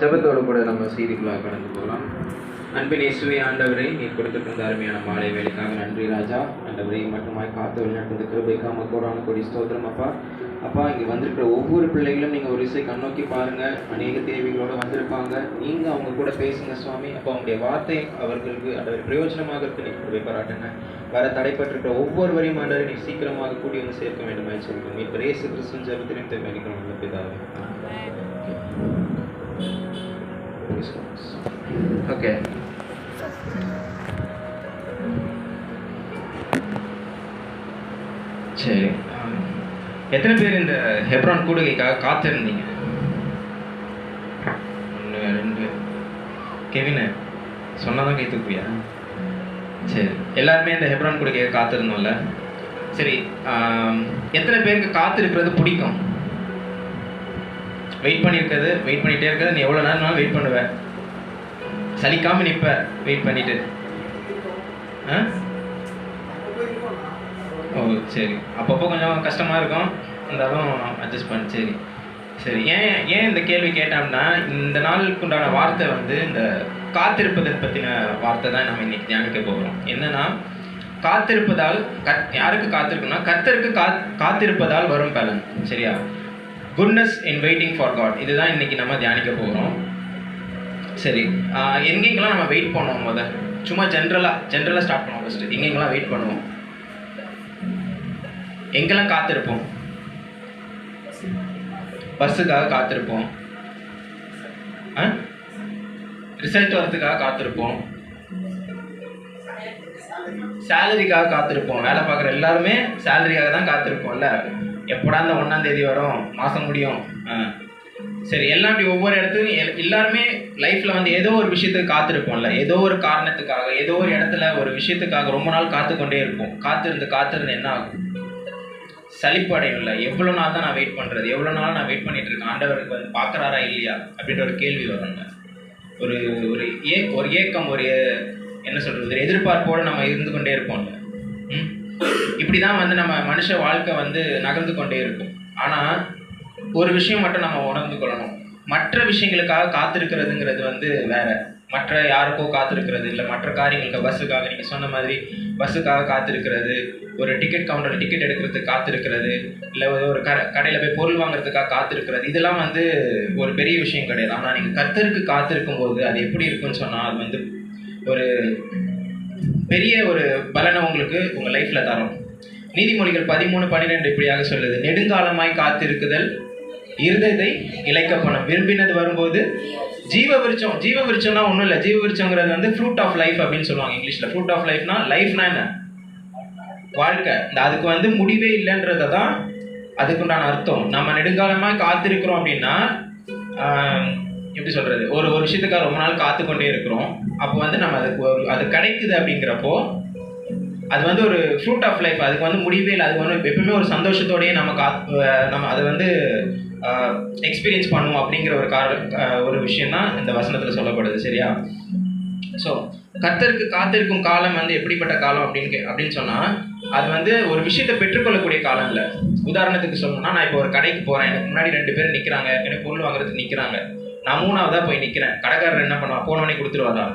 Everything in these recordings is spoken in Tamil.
ஜபத்தோடு கூட நம்ம செய்திக்குள்ளாக கடந்து போகலாம். அன்பின் இயேசுவே, ஆண்டவரை நீர் கொடுத்திருந்த அருமையான மாலை வேலைக்காக நன்றி ராஜா. ஆண்டவரை மட்டுமாய் காத்து வழிநடந்த கிருபைக்கு கோடான கோடி ஸ்தோத்திரம் அப்பா. அப்பா, இங்கே வந்திருக்கிற ஒவ்வொரு பிள்ளைகளும் நீங்கள் ஒரு இசை கண்ணோக்கி பாருங்கள். அநேக தேவைகளோடு வந்திருப்பாங்க. நீங்கள் அவங்க கூட பேசுங்க சுவாமி. அப்போ அவங்களுடைய வார்த்தை அவர்களுக்கு அதோட பிரயோஜனமாக இருக்கு. நீங்கள் கிருபை பாராட்டுங்க. வர தடைப்பட்டிருக்கிற ஒவ்வொருவரையும் ஆண்டவரை நீ சீக்கிரமாக கூடி வந்து சேர்க்க வேண்டுமாய் சொல்லுங்கள். இப்போ இயேசு கிறிஸ்துவின் ஜெபத்திலும் தேவைக்கிறோம் பிதாவே. ஓகே, சரி. எத்தனை பேர் இந்த ஹெப்ரான் கூடுகைக்காக காத்திருந்தீங்க? 1 2 கெவின் சொன்னாதான் கை தூக்குவியா? சரி, எல்லாருமே இந்த ஹெப்ரான் கூடுகையை காத்திருந்தோம்ல. சரி, எத்தனை பேருக்கு காத்திருக்கிறது பிடிக்கும்? வெயிட் பண்ணிகிட்டே இருக்கிறது. நீ எவ்வளோ நேரம்னாலும் வெயிட் பண்ணுவ, சலிக்காமல் நிற்ப வெயிட் பண்ணிட்டு. ஓ சரி, அப்பப்போ கொஞ்சம் கஷ்டமாக இருக்கும், இருந்தாலும் அட்ஜஸ்ட் பண்ணு. சரி சரி. ஏன் இந்த கேள்வி கேட்டோம்னா, இந்த நாளுக்கு உண்டான வார்த்தை வந்து இந்த காத்திருப்பதை பற்றின வார்த்தை தான் நம்ம இன்னைக்கு தியானிக்க போகிறோம். என்னன்னா, காத்திருப்பதால் யாருக்கு காத்திருக்குன்னா, கர்த்தருக்கு காத்திருப்பதால் வரும் பலன். சரியா? Goodness in waiting for God. இதுதான் இன்னைக்கு நம்ம தியானிக்க போகிறோம். சரி, எங்கெங்கெல்லாம் நம்ம வெயிட் பண்ணுவோம்? சும்மா ஜென்ரலாக ஸ்டார்ட் பண்ணுவோம். ஃபஸ்ட்டு எங்கெங்கெல்லாம் வெயிட் பண்ணுவோம்? எங்கெல்லாம் காத்திருப்போம்? பஸ்ஸுக்காக காத்திருப்போம், ரிசல்ட் வரதுக்காக காத்திருப்போம், சேலரிக்காக காத்திருப்போம். வேலை பார்க்குற எல்லாருமே சேலரிக்காக தான் காத்திருப்போம்ல. எப்படா இந்த 1ஆம் தேதி வரும், மாதம் முடியும். சரி, எல்லாம் ஒவ்வொரு இடத்துலையும் எல்லாருமே லைஃப்பில் வந்து ஏதோ ஒரு விஷயத்துக்கு காத்திருப்போம்ல. ஏதோ ஒரு காரணத்துக்காக, ஏதோ ஒரு இடத்துல ஒரு விஷயத்துக்காக ரொம்ப நாள் காத்துக்கொண்டே இருப்போம். காத்திருந்து என்ன ஆகும்? சலிப்படையும் இல்லை. எவ்வளோ நாள் தான் நான் வெயிட் பண்ணுறது, எவ்வளோ நாள் நான் வெயிட் பண்ணிட்டு இருக்கேன், ஆண்டவருக்கு வந்து பார்க்குறாரா இல்லையா அப்படின்ற ஒரு கேள்வி வருங்க. ஒரு ஒரு ஏக்கம், ஒரு என்ன சொல்கிறது, ஒரு எதிர்பார்ப்போடு நம்ம இருந்து கொண்டே இருப்போம்ல. இப்படி தான் வந்து நம்ம மனுஷ வாழ்க்கை வந்து நகர்ந்து கொண்டே இருக்கும். ஆனால் ஒரு விஷயம் மட்டும் நம்ம உணர்ந்து கொள்ளணும். மற்ற விஷயங்களுக்காக காத்திருக்கிறதுங்கிறது வந்து வேற. மற்ற யாருக்கோ காத்திருக்கிறது இல்லை, மற்ற காரியங்களுக்கு, பஸ்ஸுக்காக, நீங்கள் சொன்ன மாதிரி பஸ்ஸுக்காக காத்திருக்கிறது, ஒரு டிக்கெட் கவுண்டரில் டிக்கெட் எடுக்கிறதுக்கு காத்திருக்கிறது, இல்லை ஒரு கடையில் போய் பொருள் வாங்குறதுக்காக காத்திருக்கிறது, இதெல்லாம் வந்து ஒரு பெரிய விஷயம் கிடையாது. ஆனால் நீங்கள் கர்த்தருக்கு காத்திருக்கும் போது அது எப்படி இருக்குன்னு சொன்னால், அது வந்து ஒரு பெரிய ஒரு பலனை உங்களுக்கு உங்கள் லைஃப்பில் தரும். நீதிமொழிகள் 13:12 இப்படியாக சொல்லுது: நெடுங்காலமாய் காத்திருக்குதல் இருதயத்தை இளைக்கப்படும், விரும்பினது வரும்போது ஜீவ விருட்சம்னா ஒன்றும் இல்லை. ஜீவ விருட்சங்கிறது வந்து ஃப்ரூட் ஆஃப் லைஃப் அப்படின்னு சொல்லுவாங்க இங்கிலீஷில். ஃப்ரூட் ஆஃப் லைஃப்னா, லைஃப்னா என்ன? வாழ்க்கை. அதுக்கு வந்து முடிவே இல்லைன்றதை தான் அதுக்குண்டான அர்த்தம். நம்ம நெடுங்காலமாக காத்திருக்கிறோம் அப்படின்னா, எப்படி சொல்கிறது, ஒரு விஷயத்துக்காக ரொம்ப நாள் காத்துக்கொண்டே இருக்கிறோம். அப்போ வந்து நம்ம அது கிடைக்குது அப்படிங்கிறப்போ அது வந்து ஒரு ஃப்ரூட் ஆஃப் லைஃப். அதுக்கு வந்து முடிவே இல்லை. அது வந்து எப்பவுமே ஒரு சந்தோஷத்தோடையே நம்ம அதை வந்து எக்ஸ்பீரியன்ஸ் பண்ணுவோம் அப்படிங்கிற ஒரு விஷயம் தான் இந்த வசனத்தில் சொல்லப்படுது. சரியா? ஸோ கர்த்தருக்கு காத்திருக்கும் காலம் வந்து எப்படிப்பட்ட காலம் அப்படின்னு சொன்னால், அது வந்து ஒரு விஷயத்தை பெற்றுக்கொள்ளக்கூடிய காலம் இல்லை. உதாரணத்துக்கு சொல்லணும்னா, நான் இப்போ ஒரு கடைக்கு போகிறேன், எனக்கு முன்னாடி 2 பேர் நிற்கிறாங்க, எனக்கு பொருள் வாங்குறதுக்கு நிற்கிறாங்க. நான் 3ஆவதாக போய் நிற்கிறேன். கடைக்காரர் என்ன பண்ணுவா? போனவனே கொடுத்துருவாரா?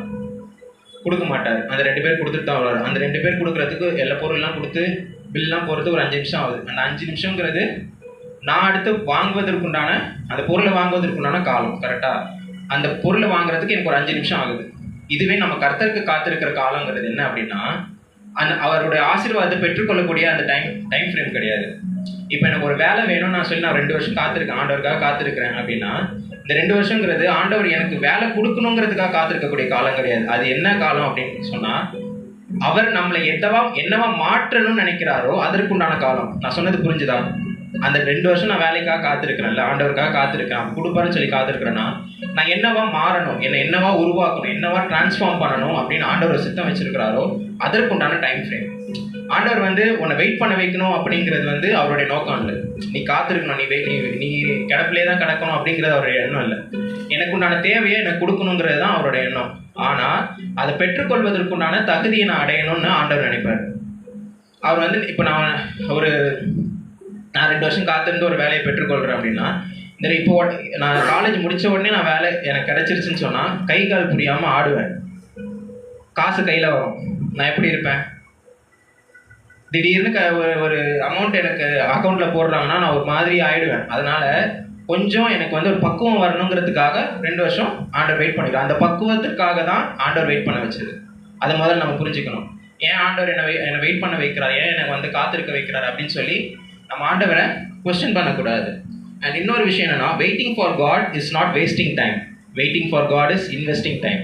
கொடுக்க மாட்டார். அந்த 2 பேர் கொடுத்துட்டு தான் வருவார். அந்த 2 பேர் கொடுக்குறதுக்கு எல்லா பொருள்லாம் கொடுத்து பில்லாம் போகிறதுக்கு ஒரு 5 நிமிஷம் ஆகுது. அந்த 5 நிமிஷங்கிறது நான் அடுத்து வாங்குவதற்குண்டான, அந்த பொருளை வாங்குவதற்குண்டான காலம். கரெக்டாக? அந்த பொருளை வாங்குறதுக்கு எனக்கு ஒரு 5 நிமிஷம் ஆகுது. இதுவே நம்ம கர்த்தருக்கு காத்திருக்கிற காலங்கிறது என்ன அப்படின்னா, அவருடைய ஆசீர்வாதத்தை பெற்றுக்கொள்ளக்கூடிய அந்த டைம் ஃப்ரேம் கிடையாது. இப்போ எனக்கு ஒரு வேலை வேணும்னு நான் சொல்லி நான் 2 வருஷம் காத்திருக்கேன், ஆண்டவருக்காக காத்திருக்கிறேன் அப்படின்னா, இந்த 2 வருஷங்கிறது ஆண்டவர் எனக்கு வேலை கொடுக்கணுங்கிறதுக்காக காத்திருக்கக்கூடிய காலம் கிடையாது. அது என்ன காலம் அப்படின்னு சொன்னால், அவர் நம்மளை என்னவா மாற்றணும்னு நினைக்கிறாரோ அதற்குண்டான காலம். நான் சொன்னது புரிஞ்சுதா? அந்த 2 வருஷம் நான் வேலைக்காக காத்திருக்கிறேன்ல, ஆண்டவருக்காக காத்திருக்கிறேன், அப்போ கொடுப்பாருன்னு சொல்லி காத்திருக்கிறேன்னா, நான் என்னவா மாறணும், என்னவா உருவாக்கணும், என்னவா டிரான்ஸ்ஃபார்ம் பண்ணணும் அப்படின்னு ஆண்டவர் சித்தம் வச்சிருக்கிறாரோ அதற்குண்டான டைம் ஃப்ரேம். ஆண்டவர் வந்து உன்னை வெயிட் பண்ண வைக்கணும் அப்படிங்கிறது வந்து அவருடைய நோக்கம் இல்லை. நீ காத்திருக்கணும், நீ கிடப்பிலே தான் கிடக்கணும் அப்படிங்கிறது அவருடைய எண்ணம் இல்லை. எனக்கு உண்டான தேவையை எனக்கு கொடுக்கணுங்கிறது தான் அவருடைய எண்ணம். ஆனால் அதை பெற்றுக்கொள்வதற்குண்டான தகுதியை நான் அடையணும்னு ஆண்டவர் நினைப்பார். அவர் வந்து இப்போ நான் 2 வருஷம் காத்திருந்து ஒரு வேலையை பெற்றுக்கொள்கிறேன் அப்படின்னா, இப்போ நான் காலேஜ் முடித்த உடனே நான் வேலை எனக்கு கிடச்சிருச்சுன்னு சொன்னால் கை கால் புரியாமல் ஆடுவேன். காசு கையில் வரும், நான் எப்படி இருப்பேன்? திடீர்னு ஒரு அமௌண்ட் எனக்கு அக்கௌண்ட்டில் போடுறாங்கன்னா நான் ஒரு மாதிரி ஆகிடுவேன். அதனால் கொஞ்சம் எனக்கு வந்து ஒரு பக்குவம் வரணுங்கிறதுக்காக 2 வருஷம் ஆண்டவர் வெயிட் பண்ணிக்கலாம். அந்த பக்குவத்துக்காக தான் ஆண்டவர் வெயிட் பண்ண வச்சது. அதை முதல்ல நம்ம புரிஞ்சுக்கணும். ஏன் ஆண்டவர் என்னை வெயிட் பண்ண வைக்கிறார், ஏன் எனக்கு வந்து காத்திருக்க வைக்கிறார் அப்படின்னு சொல்லி நம்ம ஆண்டவரை கொஸ்டின் பண்ணக்கூடாது. அண்ட் இன்னொரு விஷயம் என்னென்னா, waiting for God is not wasting time, waiting for God is investing time.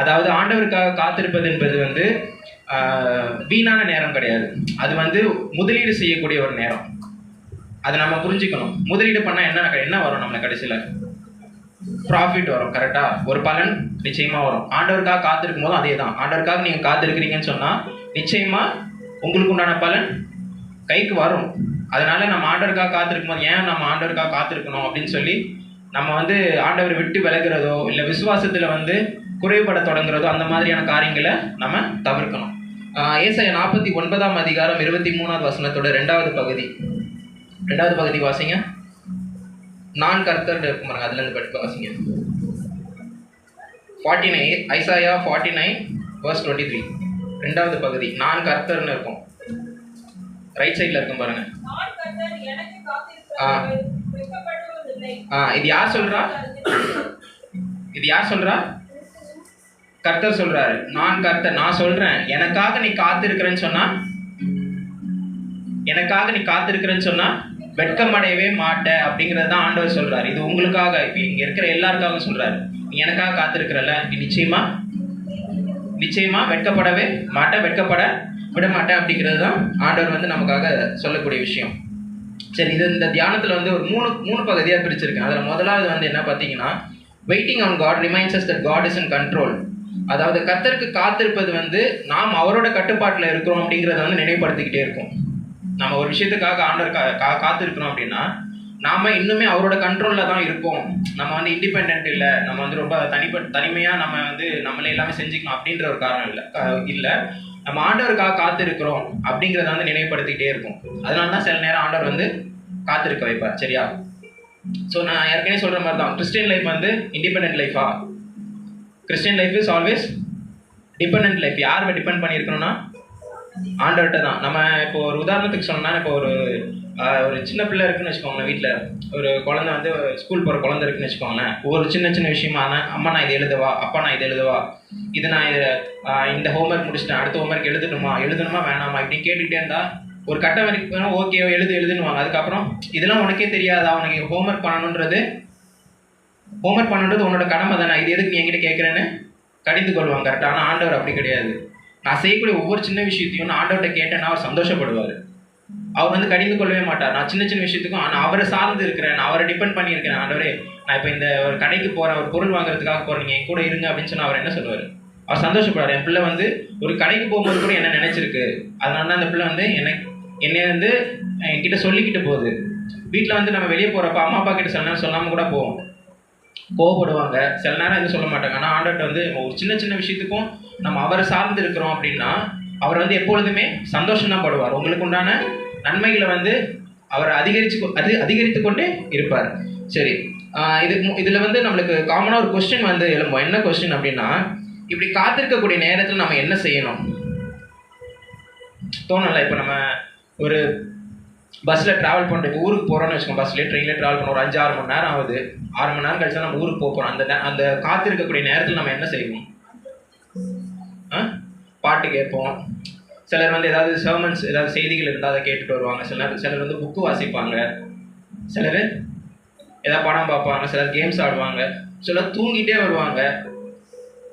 அதாவது ஆண்டவருக்காக காத்திருப்பது என்பது வந்து வீணான நேரம் கிடையாது, அது வந்து முதலீடு செய்யக்கூடிய ஒரு நேரம். அதை நம்ம புரிஞ்சுக்கணும். முதலீடு பண்ணால் என்ன வரும், நம்மளை கடைசியில் ப்ராஃபிட் வரும். கரெக்டாக ஒரு பலன் நிச்சயமாக வரும். ஆண்டவருக்காக காத்திருக்கும் போதும் அதே தான். ஆண்டவருக்காக நீங்கள் காத்திருக்கிறீங்கன்னு சொன்னால் நிச்சயமாக உங்களுக்கு உண்டான பலன் கைக்கு வரும். அதனால நம்ம ஆண்டவருக்காக காத்திருக்கும் போது ஏன் நம்ம ஆண்டவருக்காக காத்திருக்கணும் அப்படின்னு சொல்லி நம்ம வந்து ஆண்டவரை விட்டு விலகிறதோ இல்லை விசுவாசத்தில் வந்து குறைபட தொடங்குறதோ அந்த மாதிரியான காரியங்களை நம்ம தவிர்க்கணும். ஏசாயா 49ஆம் அதிகாரம் 23ஆவது வசனத்தோட 2வது பகுதி வாசிங்க. நான் கர்த்தர் இருக்கும் பாருங்க, அதுலேருந்து படிப்ப வாசிங்க. 49 ஐசாயா 49:23 2வது பகுதி நான் கர்த்தர்னு இருக்கும். ரைட் சைடில் இருக்கும் பாருங்க. இது யார் சொல்றா? கர்த்தர் சொல்றாரு. நான் கர்த்தர், நான் சொல்றேன் எனக்காக நீ காத்திருக்கிறேன்னு சொன்னா வெட்கம் அடையவே மாட்ட அப்படிங்கிறது தான் ஆண்டவர் சொல்றாரு. இது உங்களுக்காக, இப்போ இங்க இருக்கிற எல்லாருக்காகவும் சொல்றாரு. நீ எனக்காக காத்திருக்கிறல்ல, நீ நிச்சயமா வெட்கப்படவே மாட்ட, வெட்கப்பட விட மாட்டேன் அப்படிங்கிறது தான் ஆண்டவர் வந்து நமக்காக சொல்லக்கூடிய விஷயம். சரி, இந்த தியானத்தில் வந்து ஒரு மூணு பகுதியாக பிரிச்சிருக்கேன். அதில் முதலாவது வந்து என்ன பார்த்தீங்கன்னா, waiting on God reminds us that God is in control. அதாவது கர்த்தருக்கு காத்திருப்பது வந்து நாம் அவரோட கட்டுப்பாட்டில் இருக்கிறோம் அப்படிங்கிறத வந்து நினைவுபடுத்திக்கிட்டே இருக்கும். நம்ம ஒரு விஷயத்துக்காக ஆண்டவர் காத்திருக்கிறோம் அப்படின்னா நாம் இன்னுமே அவரோட கண்ட்ரோலில் தான் இருக்கோம். நம்ம வந்து இண்டிபெண்ட் இல்லை, நம்ம வந்து ரொம்ப தனிமையாக நம்ம வந்து நம்மளே எல்லாமே செஞ்சுக்கணும் அப்படின்ற ஒரு காரணம் இல்லை. நம்ம ஆண்டவருக்காக காத்திருக்கிறோம் அப்படிங்கிறத வந்து நினைவுபடுத்திக்கிட்டே இருக்கும். அதனால தான் சில நேரம் ஆண்டவர் வந்து காத்திருக்க வைப்பார். சரியா? ஸோ நான் ஏற்கனவே சொல்கிற மாதிரி தான், கிறிஸ்டியன் லைஃப் வந்து இண்டிபெண்ட் லைஃபா? Christian life is always depend life. யாரை டிபெண்ட் பண்ணியிருக்கணும்னா ஆண்டவர்கிட்ட தான். நம்ம இப்போ ஒரு உதாரணத்துக்கு சொன்னோம்னா, இப்போ ஒரு சின்ன பிள்ளை இருக்குன்னு வச்சுக்கோங்களேன். வீட்டில் ஒரு குழந்தை வந்து ஸ்கூல் போகிற குழந்தை இருக்குன்னு வச்சுக்கோங்களேன். ஒரு சின்ன விஷயமான அம்மா நான் இதை எழுதவா, அப்பா நான் இதை எழுதவா, இது நான் இந்த ஹோம்ஒர்க் முடிச்சிட்டேன், அடுத்த ஹோம்ஒர்க் எழுதணுமா வேணாமா இப்படின்னு கேட்டுக்கிட்டே இருந்தா ஒரு கட்டம் வரைக்கும் ஓகே எழுதுன்னுவாங்க. அதுக்கப்புறம் இதெல்லாம் உனக்கே தெரியாதா, உனக்கு ஹோம்ஒர்க் பண்ணணுன்றது உன்னோட கடமை தானே, இது எதுக்கு நீ என்கிட்ட கேட்குறேன்னு கடிந்து கொள்வாங்க. கரெக்டாக? ஆனால் ஆண்டவர் அப்படி கிடையாது. நான் செய்யக்கூடிய ஒவ்வொரு சின்ன விஷயத்தையும் நான் ஆண்டவர்கிட்ட கேட்டேன்னா அவர் சந்தோஷப்படுவார். அவர் வந்து கடிந்து கொள்ளவே மாட்டார். நான் சின்ன விஷயத்துக்கும் நான் அவரை சார்ந்து இருக்கிறேன், நான் அவரை டிபெண்ட் பண்ணியிருக்கிறேன். ஆண்டவரே, நான் இப்போ இந்த ஒரு கடைக்கு போகிறேன், ஒரு பொருள் வாங்குறதுக்காக போகிறேன், நீங்கள் என் கூட இருங்க அப்படின்னு சொன்னால் அவர் என்ன சொல்லுவார்? அவர் சந்தோஷப்படுவார். என் பிள்ளை வந்து ஒரு கடைக்கு போகும்போது கூட என்ன நினைச்சிருக்கு, அதனால தான் அந்த பிள்ளை வந்து என்னை வந்து என்கிட்ட சொல்லிக்கிட்டு போகுது. வீட்டில் வந்து நம்ம வெளியே போகிறப்ப அம்மா அப்பா கிட்ட சில நேரம் சொல்லாமல் கூட போவோம், கோவப்படுவாங்க, சில நேரம் எதுவும் சொல்ல மாட்டாங்க. ஆனால் ஆண்டவர்கிட்ட வந்து ஒரு சின்ன விஷயத்துக்கும் நம்ம அவரை சார்ந்து இருக்கிறோம் அப்படின்னா அவர் வந்து எப்பொழுதுமே சந்தோஷம் தான் படுவார். உங்களுக்கு உண்டான நன்மைகளை வந்து அவர் அதிகரித்து கொண்டே இருப்பார். சரி, இதில் வந்து நம்மளுக்கு காமனாக ஒரு கொஸ்டின் வந்து எழும்போம். என்ன கொஸ்டின் அப்படின்னா, இப்படி காத்திருக்கக்கூடிய நேரத்தில் நம்ம என்ன செய்யணும் தோணலை. இப்போ நம்ம ஒரு பஸ்ஸில் ட்ராவல் பண்ணுறோம், இப்போ ஊருக்கு போகிறோன்னு வச்சுக்கோங்க. பஸ்ஸில் ட்ரெயினில் ட்ராவல் பண்ணோம், ஒரு 5-6 மணி நேரம் ஆகுது. 6 மணி நேரம் கழிச்சா நம்ம ஊருக்கு போகிறோம். அந்த காத்திருக்கக்கூடிய நேரத்தில் நம்ம என்ன செய்வோம்? பாட்டு கேட்போம். சிலர் வந்து ஏதாவது சர்மன்ஸ், ஏதாவது செய்திகள் இருந்தால் அதை கேட்டுட்டு வருவாங்க. சிலர் வந்து புக்கு வாசிப்பாங்க, சிலர் ஏதாவது படம் பார்ப்பாங்க, சிலர் கேம்ஸ் ஆடுவாங்க, சிலர் தூங்கிட்டே வருவாங்க.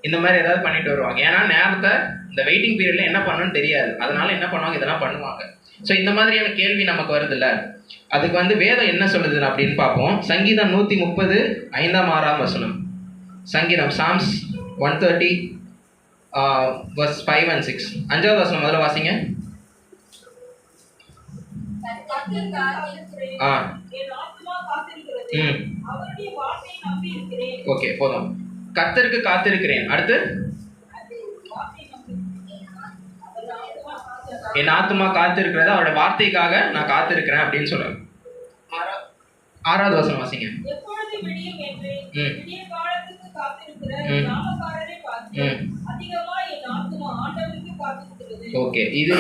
இந்த மாதிரி ஏதாவது பண்ணிட்டு வருவாங்க. ஏன்னா நேரத்தை இந்த வெயிட்டிங் பீரியடில் என்ன பண்ணணும்னு தெரியாது. அதனால என்ன பண்ணுவாங்க, இதெல்லாம் பண்ணுவாங்க. ஸோ இந்த மாதிரியான கேள்வி நமக்கு வருதுல்ல, அதுக்கு வந்து வேதம் என்ன சொல்லுது அப்படின்னு பார்ப்போம். சங்கீதம் 130 5-6 வசனம். சங்கீதம் சாம்ஸ் 130 verse 5 and 6. 5வது வசனம் முதல்ல வாசிங்க. ஆ ம் ஓகே போதும். கர்த்தருக்கு காத்திருக்கிறேன். அடுத்து என் ஆத்துமா காத்திருக்கிறது அவரோட வார்த்தைக்காக நான் காத்திருக்கிறேன் அப்படின்னு சொல்றேன். 6வது வசனம் வாசிங்க. ஓகே, இது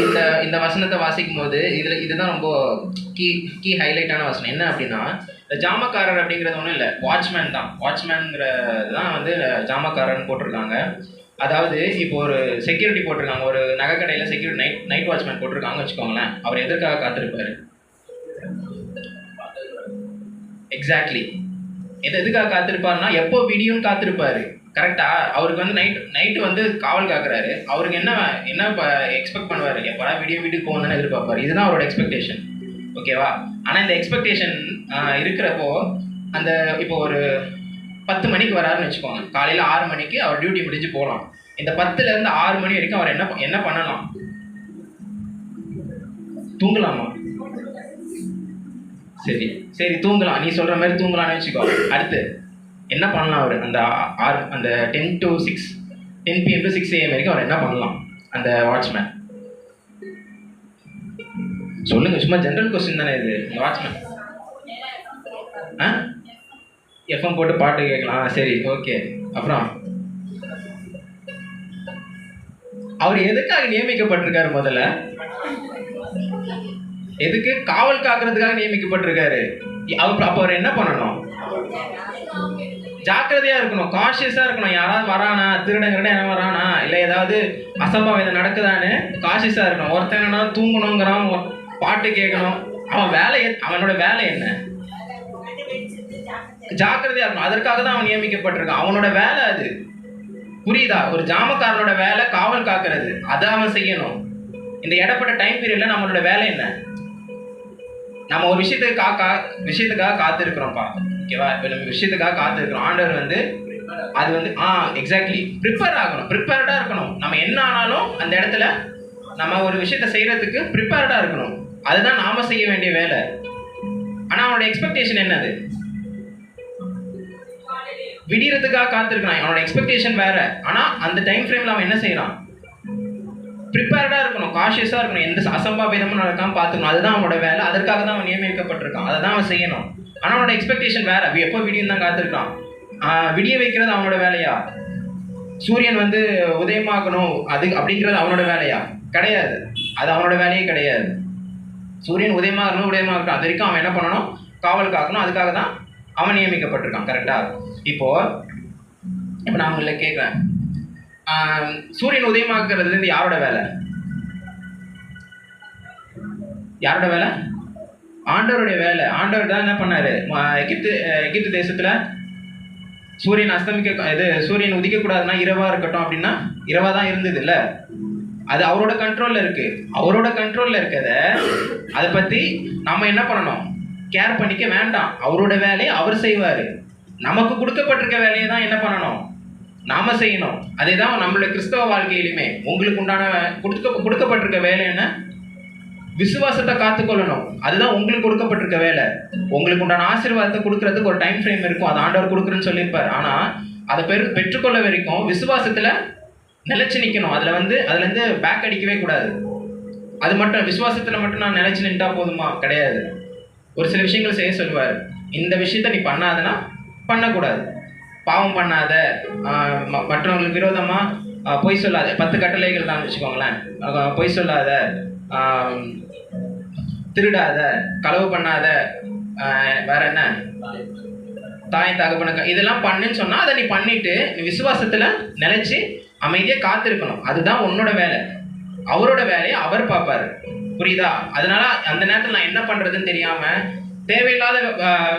இந்த வசனத்தை வாசிக்கும் போது இதுதான் ரொம்ப கீ ஹைலைட்டான வசனம். என்ன அப்படின்னா, இந்த ஜாமக்காரர் அப்படிங்கிறது ஒன்றும் இல்லை, வாட்ச்மேன் தான். வாட்ச்மேன்ங்கிறது தான் வந்து ஜாமக்காரர்னு போட்டிருக்காங்க. அதாவது இப்போ ஒரு செக்யூரிட்டி போட்டிருக்காங்க, ஒரு நகைக்கடையில் செக்யூரிட்டி நைட் வாட்ச்மேன் போட்டிருக்காங்க வச்சுக்கோங்களேன். அவர் எதற்காக காத்திருப்பாரு? எக்ஸாக்ட்லி. எதுக்காக காத்திருப்பாருன்னா, எப்போ விடியும் காத்திருப்பாரு. கரெக்டா? அவருக்கு வந்து நைட்டு வந்து காவல் காக்குறாரு. அவருக்கு என்ன எக்ஸ்பெக்ட் பண்ணுவாரு? எப்படா வீட்டுக்கு போகணும்னு எதிர்பார்ப்பாரு. இதுதான் அவரோட எக்ஸ்பெக்டேஷன். ஓகேவா? ஆனால் இந்த எக்ஸ்பெக்டேஷன் இருக்கிறப்போ, அந்த இப்போ ஒரு 10 மணிக்கு வராருன்னு வச்சுக்கோங்க. காலையில் 6 மணிக்கு அவர் டியூட்டி முடிஞ்சு போகலாம். இந்த 10லேருந்து 6 மணி வரைக்கும் அவர் என்ன பண்ணலாம்? தூங்கலாமா? சரி தூங்கலாம். நீ சொல்ற மாதிரி தூங்கலாம்னு வச்சுக்கோ. அடுத்து என்ன பண்ணலாம்? அவர் அந்த 10 PM to 6 AM வரைக்கும் அவர் என்ன பண்ணலாம்? அந்த வாட்ச்மேன் சொல்லுங்க. சும்மா ஜென்ரல் கொஸ்டின் தானே இது. இந்த வாட்ச்மேன் எஃப்எம் போட்டு பாட்டு கேட்கலாம். சரி, ஓகே. அப்புறம் அவர் எதுக்காக நியமிக்கப்பட்டிருக்காரு? முதல்ல எதுக்கு? காவல் காக்கிறதுக்காக நியமிக்கப்பட்டிருக்காரு. அப்ப அவர் என்ன பண்ணணும்? ஜாக்கிரதையா இருக்கணும், காஷியஸா இருக்கணும். யாராவது வரானா, திருடங்கிட்ட என்ன வரானா, இல்லை ஏதாவது அசம்பாவிதம் நடக்குதான்னு காஷியஸா இருக்கணும். ஒருத்தன் என்ன தூங்கணுங்கிறான், பாட்டு கேட்கணும். அவனோட வேலை என்ன? ஜாக்கிரதையா இருக்கணும். அதற்காக தான் அவன் நியமிக்கப்பட்டிருக்கான். அவனோட வேலை அது. புரியுதா? ஒரு ஜாமக்காரனோட வேலை காவல் காக்கிறது. அதை அவன் செய்யணும். இந்த இடப்பட்ட டைம் பீரியட்ல நம்மளோட வேலை என்ன? நம்ம ஒரு விஷயத்துக்காக காத்திருக்கிறோம்ப்பா. ஓகேவா? இப்போ நம்ம விஷயத்துக்காக காத்திருக்கிறோம். ஆண்டவர் வந்து அது வந்து எக்ஸாக்ட்லி ப்ரிப்பேர்டா இருக்கணும். நம்ம என்ன ஆனாலும் அந்த இடத்துல நம்ம ஒரு விஷயத்த செய்யறதுக்கு ப்ரிப்பேர்டா இருக்கணும். அதுதான் நாம செய்ய வேண்டிய வேலை. ஆனா அவனோட எக்ஸ்பெக்டேஷன் என்னது? விடியறதுக்காக காத்திருக்கான். அவனோட எக்ஸ்பெக்டேஷன் வேற. ஆனா அந்த டைம் ஃப்ரேம்ல அவன் என்ன செய்யறான்? ப்ரிப்பேர்டா இருக்கணும், காஷியஸா இருக்கணும், எந்த அசம்பாவிதமும் நடக்காம பார்த்துக்கணும். அதுதான் அவனோட வேலை. அதற்காக தான் அவன் நியமிக்கப்பட்டிருக்கான். அதை தான் அவன் செய்யணும். ஆனா அவனோட எக்ஸ்பெக்டேஷன் வேற. எப்போ விடியும் தான் காத்திருக்கான். விடிய வைக்கிறது அவனோட வேலையா? சூரியன் வந்து உதயமாக்கணும் அது அப்படிங்கிறது அவனோட வேலையா? கிடையாது. அது அவனோட வேலையே கிடையாது. சூரியன் உதயமாகணும், அது வரைக்கும் அவன் என்ன பண்ணணும்? காவல் காக்கணும். அதுக்காக தான் அவன் நியமிக்கப்பட்டிருக்கான். கரெக்டா? இப்போ நான் உங்களை கேட்குறேன், சூரியன் உதயமாக்குறது யாரோட வேலை? யாரோட வேலை? ஆண்டவருடைய வேலை. ஆண்டவர் தான் என்ன பண்ணாரு? எகிப்து தேசத்துல சூரியன் உதிக்க கூடாதுன்னா இரவா இருக்கட்டும் அப்படின்னா இரவா தான் இருந்தது இல்ல. அது அவரோட கண்ட்ரோல்ல இருக்கு. அவரோட கண்ட்ரோல்ல இருக்கத அதை பத்தி நாம என்ன பண்ணணும்? கேர் பண்ணிக்க வேண்டாம். அவரோட வேலையை அவர் செய்வாரு. நமக்கு கொடுக்கப்பட்டிருக்க வேலையை தான் என்ன பண்ணணும்? நாம செய்யணும். அதேதான் நம்மளுடைய கிறிஸ்தவ வாழ்க்கையிலுமே உங்களுக்கு உண்டான கொடுக்கப்பட்டிருக்க வேலை என்ன? விசுவாசத்தை காத்துக்கொள்ளணும். அதுதான் உங்களுக்கு கொடுக்கப்பட்டிருக்க வேலை. உங்களுக்கு உண்டான ஆசீர்வாதத்தை கொடுக்கறதுக்கு ஒரு டைம் ஃப்ரேம் இருக்கும். அது ஆண்டவர் கொடுக்குறேன்னு சொல்லியிருப்பார். ஆனா அதை பெற்றுக்கொள்ள வரைக்கும் விசுவாசத்துல நிலைச்சு நிற்கணும். அதுலேருந்து பேக் அடிக்கவே கூடாது. அது மட்டும் விசுவாசத்துல மட்டும் நான் நிலைச்சு நின்றா போதுமா? கிடையாது. ஒரு சில விஷயங்கள் செய்ய சொல்லுவார். இந்த விஷயத்த நீ பண்ணாதனா பண்ணக்கூடாது. பாவம் பண்ணாத, மற்றவங்களுக்கு விரோதமா பொய் சொல்லாத. 10 கட்டளைகள் தான் வச்சுக்கோங்களேன். பொய் சொல்லாத, திருடாத, களவு பண்ணாத, வேற என்ன, தாய் தகப்பனுக்கு இதெல்லாம் பண்ணுன்னு சொன்னா அதை நீ பண்ணிட்டு நீ விசுவாசத்துல நிலைச்சு அமைதியா காத்திருக்கணும். அதுதான் உன்னோட வேலை. அவரோட வேலையை அவர் பார்ப்பாரு. புரியுதா? அதனால அந்த நேரத்தில் நான் என்ன பண்றதுன்னு தெரியாம தேவையில்லாத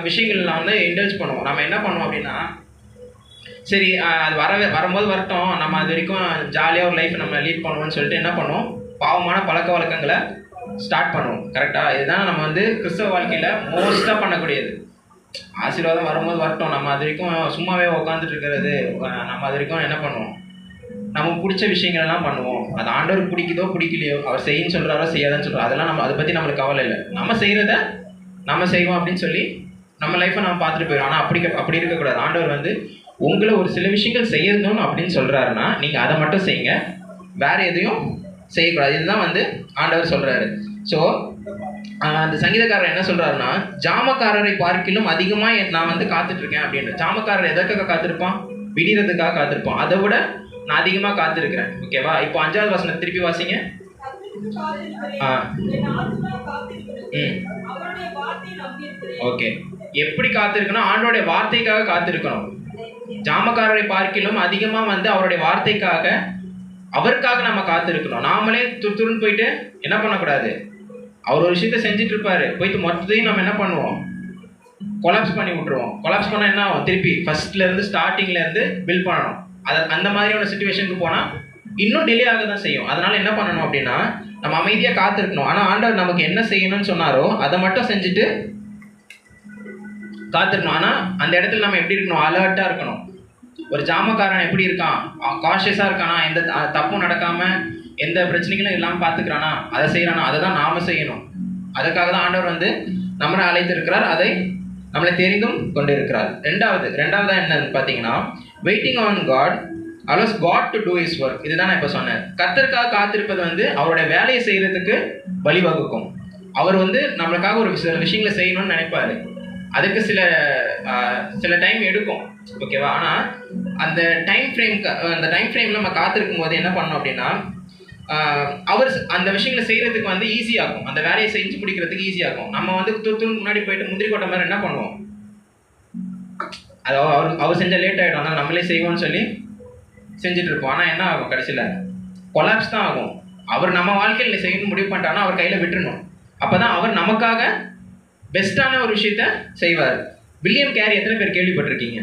விஷயங்கள் நான் வந்து இன்டல்ஜ் பண்ணுவோம். நம்ம என்ன பண்ணுவோம் அப்படின்னா, சரி அது வரும்போது வரட்டும், நம்ம அது வரைக்கும் ஜாலியாக ஒரு லைஃப் நம்ம லீட் பண்ணுவோம்னு சொல்லிட்டு என்ன பண்ணுவோம்? பாவமான பழக்க வழக்கங்களை ஸ்டார்ட் பண்ணுவோம். கரெக்டாக? இதுதான் நம்ம வந்து கிறிஸ்தவ வாழ்க்கையில் மோஸ்ட்டாக பண்ணக்கூடியது. ஆசீர்வாதம் வரும்போது வரட்டும், நம்ம அது வரைக்கும் சும்மாவே உட்காந்துட்டு இருக்கிறது. நம்ம அது வரைக்கும் என்ன பண்ணுவோம்? நமக்கு பிடிச்ச விஷயங்கள் எல்லாம் பண்ணுவோம். அது ஆண்டவருக்கு பிடிக்குதோ பிடிக்கலையோ, அவர் செய்யுன்னு சொல்கிறாரோ செய்யாதான்னு சொல்கிறார், அதெல்லாம் நம்ம அதை பற்றி நம்மளுக்கு கவலை இல்லை. நம்ம செய்கிறத நம்ம செய்வோம் அப்படின்னு சொல்லி நம்ம லைஃப்பை நம்ம பார்த்துட்டு போயிடும். ஆனால் அப்படி இருக்கக்கூடாது. ஆண்டவர் வந்து உங்களை ஒரு சில விஷயங்கள் செய்யணும் அப்படின்னு சொல்கிறாருன்னா நீங்கள் அதை மட்டும் செய்யுங்க, வேறு எதையும் செய்யக்கூடாது. இதுதான் வந்து ஆண்டவர் சொல்கிறாரு. ஸோ அந்த சங்கீதக்காரர் என்ன சொல்கிறாருன்னா, ஜாமக்காரரை பார்க்கிலும் அதிகமாக நான் வந்து காத்துட்ருக்கேன் அப்படின்னு. ஜாமக்காரர் எதற்காக காத்திருப்பான்? விடிறதுக்காக காத்திருப்பான். அதை விட நான் அதிகமாக காத்திருக்கிறேன். ஓகேவா? இப்போ 5வது வசனத்தை திருப்பி வாசிங்க. ஓகே, எப்படி காத்திருக்கணும்? ஆண்டோடைய வார்த்தைக்காக காத்திருக்கணும். ஜாமக்காரரை பார்க்கிலும் அதிகமாக வந்து அவருடைய வார்த்தைக்காக, அவருக்காக நம்ம காத்திருக்கணும். நாமளே துருன்னு போயிட்டு என்ன பண்ணக்கூடாது. அவர் ஒரு விஷயத்த செஞ்சுட்டு இருப்பாரு, போயிட்டு மொத்தத்தையும் நம்ம என்ன பண்ணுவோம்? கொலாப்ஸ் பண்ணி விட்டுருவோம். கொலாப்ஸ் பண்ணால் என்ன ஆகும்? திருப்பி ஃபர்ஸ்ட்லேருந்து ஸ்டார்டிங்லேருந்து பில்ட் பண்ணணும். அந்த மாதிரியான சிச்சுவேஷனுக்கு போனால் இன்னும் டிலே ஆக தான் செய்யும். அதனால் என்ன பண்ணணும் அப்படின்னா, நம்ம அமைதியாக காத்திருக்கணும். ஆனால் ஆண்டவர் நமக்கு என்ன செய்யணும்னு சொன்னாரோ அதை மட்டும் செஞ்சுட்டு காத்திருக்கணும். ஆனால் அந்த இடத்துல நம்ம எப்படி இருக்கணும்? அலர்ட்டாக இருக்கணும். ஒரு ஜாமக்காரன் எப்படி இருக்கான்? காஷியஸாக இருக்கானா? எந்த தப்பும் நடக்காமல் எந்த பிரச்சனைகளும் இல்லாமல் பார்த்துக்கிறானா? அதை செய்கிறானா? அதை தான் நாம் செய்யணும். அதுக்காக தான் ஆண்டவர் வந்து நம்மளை அழைத்திருக்கிறார், அதை நம்மளை தெரிந்தும் கொண்டு இருக்கிறார். ரெண்டாவதாக என்னன்னு பார்த்தீங்கன்னா, waiting on God allows God to do his work. இதுதான் நான் இப்போ சொன்னேன். கர்த்தருக்காக காத்திருப்பது வந்து அவருடைய வேலையை செய்கிறதுக்கு வழிவகுக்கும். அவர் வந்து நம்மளுக்காக ஒரு சில விஷயங்களை செய்யணும்னு நினைப்பாரு. அதுக்கு சில டைம் எடுக்கும். ஓகேவா? ஆனால் அந்த டைம் ஃப்ரேமில் நம்ம காத்திருக்கும் போது என்ன பண்ணோம் அப்படின்னா, அவர் அந்த விஷயங்களை செய்கிறதுக்கு வந்து ஈஸியாகும். அந்த வேலையை செஞ்சு முடிக்கிறதுக்கு ஈஸியாகும். நம்ம வந்து துருத்துக்கு முன்னாடி போயிட்டு முந்திரி கொட்டை மாதிரி என்ன பண்ணுவோம்? அது அவர் செஞ்சால் லேட் ஆகிடும், அதனால் நம்மளே செய்வோம்னு சொல்லி செஞ்சுட்டு இருப்போம். ஆனால் என்ன ஆகும்? கடைசியில் கொலாப்ஸ் தான் ஆகும். அவர் நம்ம வாழ்க்கையில் செய்யணும்னு முடிவு பண்ணிட்டாங்கன்னா அவர் கையில் விட்டுறணும். அப்போ தான் அவர் நமக்காக பெஸ்ட்டான ஒரு விஷயத்த செய்வார். வில்லியம் கேரி எத்தனை பேர் கேள்விப்பட்டிருக்கீங்க?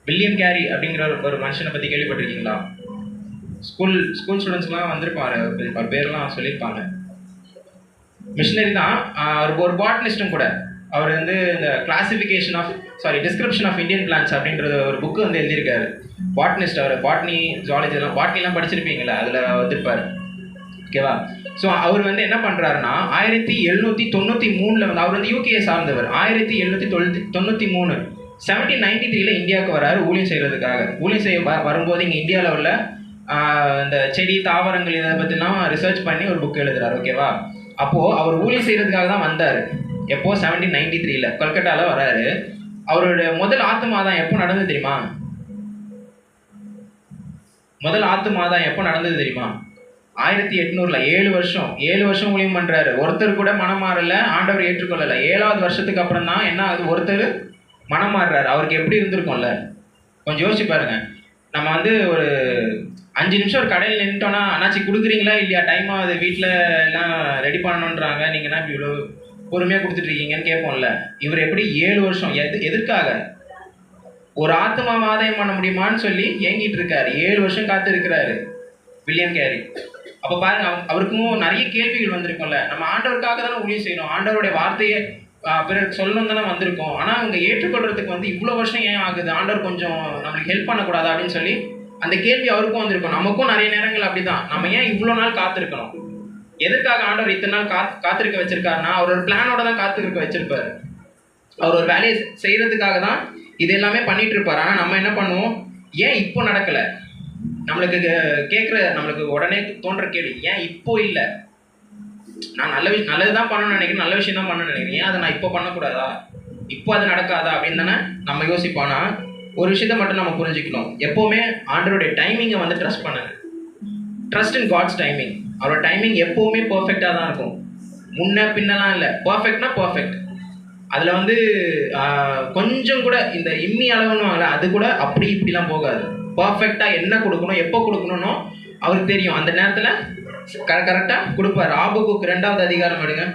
வில்லியம் கேரி அப்படிங்கிற ஒரு மனுஷனை பற்றி கேள்விப்பட்டிருக்கீங்களா? ஸ்கூல் ஸ்டூடெண்ட்ஸ்லாம் வந்திருப்பாரு, அவர் பேர்லாம் சொல்லியிருப்பாங்க. மிஷினரி தான். ஒரு பாட்னிஸ்ட்டும் கூட. அவர் வந்து இந்த டிஸ்கிரிப்ஷன் ஆஃப் இந்தியன் பிளான்ஸ் அப்படின்ற ஒரு புக்கு வந்து எழுதியிருக்காரு. பாட்னிஸ்ட். அவர் பாட்னி, ஜுவாலஜிலாம் பாட்னிலாம் படிச்சிருப்பீங்களா? அதில் வந்துருப்பார். ஓகேவா? ஸோ அவர் வந்து என்ன பண்ணுறாருன்னா, 1793 வந்து அவர் வந்து யூகே சார்ந்தவர். 1793 1793 இந்தியாவுக்கு வராரு ஊழியம் செய்கிறதுக்காக. ஊழியம் செய்ய வரும்போது இங்கே இந்தியாவில் உள்ள இந்த செடி தாவரங்கள் இதை பற்றிலாம் ரிசர்ச் பண்ணி ஒரு புக் எழுதுறாரு. ஓகேவா? அப்போது அவர் ஊழியம் செய்கிறதுக்காக தான் வந்தார். எப்போ? 1793 கல்கட்டாவில் வராரு. அவருடைய முதல் ஆத்து மாதம் எப்போ நடந்தது தெரியுமா? முதல் ஆத்து மாதம் எப்போ நடந்தது தெரியுமா? 1800. 7 வருஷம் ஊழியம் பண்ணுறாரு. ஒருத்தர் கூட மனம் மாறல, ஆண்டவர் ஏற்றுக்கொள்ளலை. 7வது வருஷத்துக்கு அப்புறம் தான் என்ன ஆகுது? ஒருத்தர் மனம் மாறுறாரு. அவருக்கு எப்படி இருந்திருக்கும்ல? கொஞ்சம் யோசிச்சு பாருங்க. நம்ம வந்து ஒரு 5 நிமிஷம் ஒரு கடையில் நின்றுட்டோன்னா, அண்ணாச்சி கொடுக்குறீங்களா இல்லையா, டைம் ஆகுது, வீட்டில் எல்லாம் ரெடி பண்ணணுன்றாங்க, நீங்கன்னா இப்படி இவ்வளோ பொறுமையாக கொடுத்துட்ருக்கீங்கன்னு கேட்போம்ல. இவர் எப்படி 7 வருஷம் எதற்காக? ஒரு ஆத்மாவை ஆதாயம் பண்ண முடியுமான்னு சொல்லி ஏங்கிட்டு இருக்காரு. 7 வருஷம் காத்து இருக்கிறாரு வில்லியம் கேரி. அப்போ பாருங்க, அவருக்கும் நிறைய கேள்விகள் வந்திருக்கும்ல. நம்ம ஆண்டவருக்காக தானே ஊழியம் செய்யணும், ஆண்டவருடைய வார்த்தையை பிறகு சொல்லணும் தானே வந்திருக்கோம். ஆனால் அவங்க ஏற்றுக்கொள்றதுக்கு வந்து இவ்வளோ வருஷம் ஏன் ஆகுது? ஆண்டவர் கொஞ்சம் நம்மளுக்கு ஹெல்ப் பண்ணக்கூடாதா அப்படின்னு சொல்லி அந்த கேள்வி அவருக்கும் வந்திருக்கும். நமக்கும் நிறைய நேரங்கள் அப்படிதான். நம்ம ஏன் இவ்வளோ நாள் காத்திருக்கணும்? எதற்காக ஆண்டவர் இத்தனை நாள் காத்திருக்க வச்சிருக்காருன்னா, அவர் ஒரு பிளானோட தான் காத்திருக்க வச்சிருப்பாரு. அவர் ஒரு வேலையை செய்யறதுக்காக தான் இது எல்லாமே பண்ணிட்டு இருப்பார். ஆனால் நம்ம என்ன பண்ணுவோம்? ஏன் இப்போ நடக்கலை? நம்மளுக்கு உடனே தோன்ற கேள்வி, ஏன் இப்போ இல்லை? நான் நல்லது தான் பண்ணணும்னு நினைக்கிறேன், நல்ல விஷயம் தான் பண்ணணும்னு நினைக்கிறேன், ஏன் அதை நான் இப்போ பண்ணக்கூடாதா? இப்போ அது நடக்காதா அப்படின்னு தானே நம்ம யோசிப்போம்னா, ஒரு விஷயத்த மட்டும் நம்ம புரிஞ்சுக்கணும். எப்போவுமே ஆண்டவருடைய டைமிங்கை வந்து ட்ரஸ்ட் பண்ணுங்க. Trust in God's timing. அவரோட டைமிங் எப்போவுமே பர்ஃபெக்டாக தான் இருக்கும். முன்ன பின்னலாம் இல்லை, பர்ஃபெக்ட்னா பர்ஃபெக்ட். அதில் வந்து கொஞ்சம் கூட இந்த இம்மி அளவுன்னு அது கூட அப்படி இப்படிலாம் போகாது. பர்ஃபெக்டாக என்ன கொடுக்கணும், எப்போ கொடுக்கணும்னோ அவருக்கு தெரியும். அந்த நேரத்தில் கரெக்டாக கொடுப்பார். ஆபகுக் 2வது அதிகாரம் எடுங்க.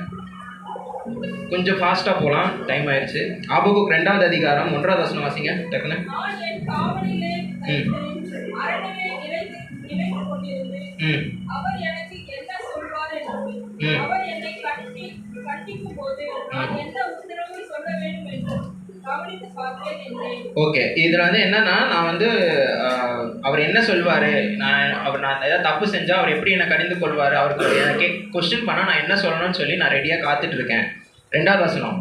கொஞ்சம் ஃபாஸ்ட்டாக போகலாம், டைம் ஆயிடுச்சு. ஆபகுக் 2வது அதிகாரம் 1வது வசனம் வாசிங்க டக்குன்னு. ஓகே, இதில் வந்து என்னன்னா, நான் வந்து அவர் என்ன சொல்வார், நான் ஏதாவது தப்பு செஞ்சால் அவர் எப்படி என்னை கடிந்து கொள்வார், அவருக்கு எனக்கு கொஸ்டின் பண்ணால் நான் என்ன சொல்லணும்னு சொல்லி நான் ரெடியாக காத்துட்டு இருக்கேன். 2வது வசனம்.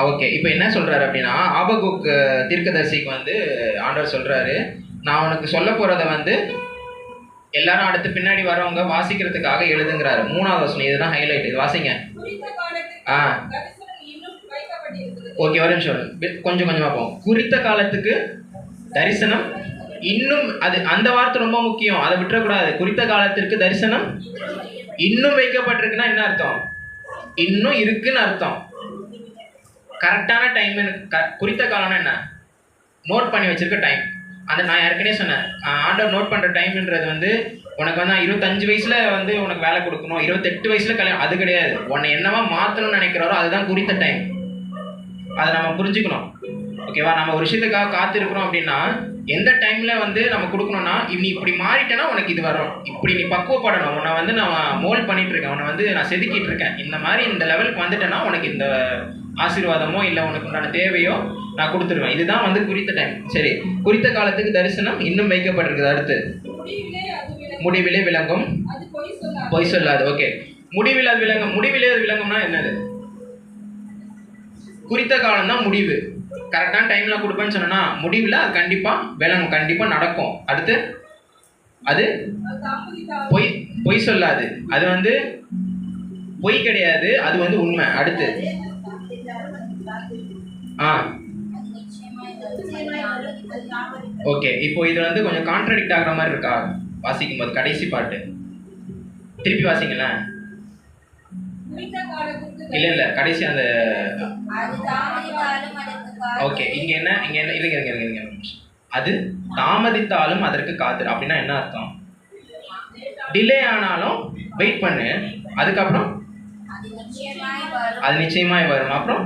ஓகே, இப்போ என்ன சொல்றாரு அப்படின்னா, ஆபகுக் தீர்க்கதரிசிக்கு வந்து ஆண்டவர் சொல்றாரு, நான் உனக்கு சொல்ல போறத வந்து எல்லாரும் அடுத்து பின்னாடி வரவங்க வாசிக்கிறதுக்காக எழுதுங்கிறாரு. 3வது வசனம், இதுதான் ஹைலைட். இது வாசிங்க. ஓகே, ஒரு நிமிஷம் கொஞ்சம் கொஞ்சமா போவோம். குறித்த காலத்துக்கு தரிசனம் இன்னும், அது அந்த வார்த்தை ரொம்ப முக்கியம், அதை விட்டுறக்கூடாது. குறித்த காலத்திற்கு தரிசனம் இன்னும் வைக்கப்பட்டிருக்குன்னா என்ன அர்த்தம்? இன்னும் இருக்குன்னு அர்த்தம். கரெக்டான டைம். குறித்த காலம்னா என்ன? நோட் பண்ணி வச்சிருக்க டைம். அந்த நான் ஏற்கனவே சொன்னேன், ஆண்டவர் நோட் பண்ணுற டைம்ன்றது வந்து உனக்கு வந்து 25 வயசுல வந்து உனக்கு வேலை கொடுக்கணும், 28 வயசுல கல்யாணம், அது கிடையாது. உன்னை என்னவா மாற்றணும்னு நினைக்கிறாரோ அதுதான் குறித்த டைம். அதை நம்ம புரிஞ்சுக்கணும். ஓகேவா? நம்ம ஒரு விஷயத்துக்காக காத்திருக்கிறோம் அப்படின்னா எந்த டைம்ல வந்து நம்ம கொடுக்கணும்னா, நீ இப்படி மாறிட்டேன்னா உனக்கு இது வரும், இப்படி நீ பக்குவப்படணும், உன்னை வந்து நான் மோல்ட் பண்ணிட்டு இருக்கேன், உன்னை வந்து நான் செதுக்கிட்டு இருக்கேன், இந்த மாதிரி இந்த லெவலுக்கு வந்துட்டேன்னா உனக்கு இந்த ஆசீர்வாதமோ இல்லை உனக்கு உண்டான தேவையோ நான் கொடுத்துருவேன். இதுதான் வந்து குறித்த டைம். சரி, குறித்த காலத்துக்கு தரிசனம் இன்னும் வைக்கப்பட்டிருக்குது. அடுத்து, முடிவிலே விளங்கும், பொய் சொல்லாது. ஓகே, முடிவில் அது விளங்கும். முடிவிலே அது விளங்கும்னா என்னது? குறித்த காலம் தான் முடிவு. கரெக்டான டைம்ல கொடுப்பேன்னு சொன்னா முடிவில் அது கண்டிப்பா விளங்கும், கண்டிப்பா நடக்கும். அடுத்து, அது பொய் சொல்லாது. அது வந்து பொய் கிடையாது, அது வந்து உண்மை. அடுத்து, ஓகே, இப்போ இது வந்து கொஞ்சம் கான்ட்ராடிக்ட் ஆகிற மாதிரி இருக்கா வாசிக்கும் போது? கடைசி பாட்டு திருப்பி வாசிங்களேன். இல்ல கடைசி அந்த ஓகே, இங்க என்ன இல்லைங்க, அது தாமதித்தாலும் அதற்கு காத்திரு. அப்படின்னா என்ன அர்த்தம்? டிலே ஆனாலும் வெயிட் பண்ணு, அதுக்கப்புறம் அது நிச்சயமாய் வரும். அப்புறம்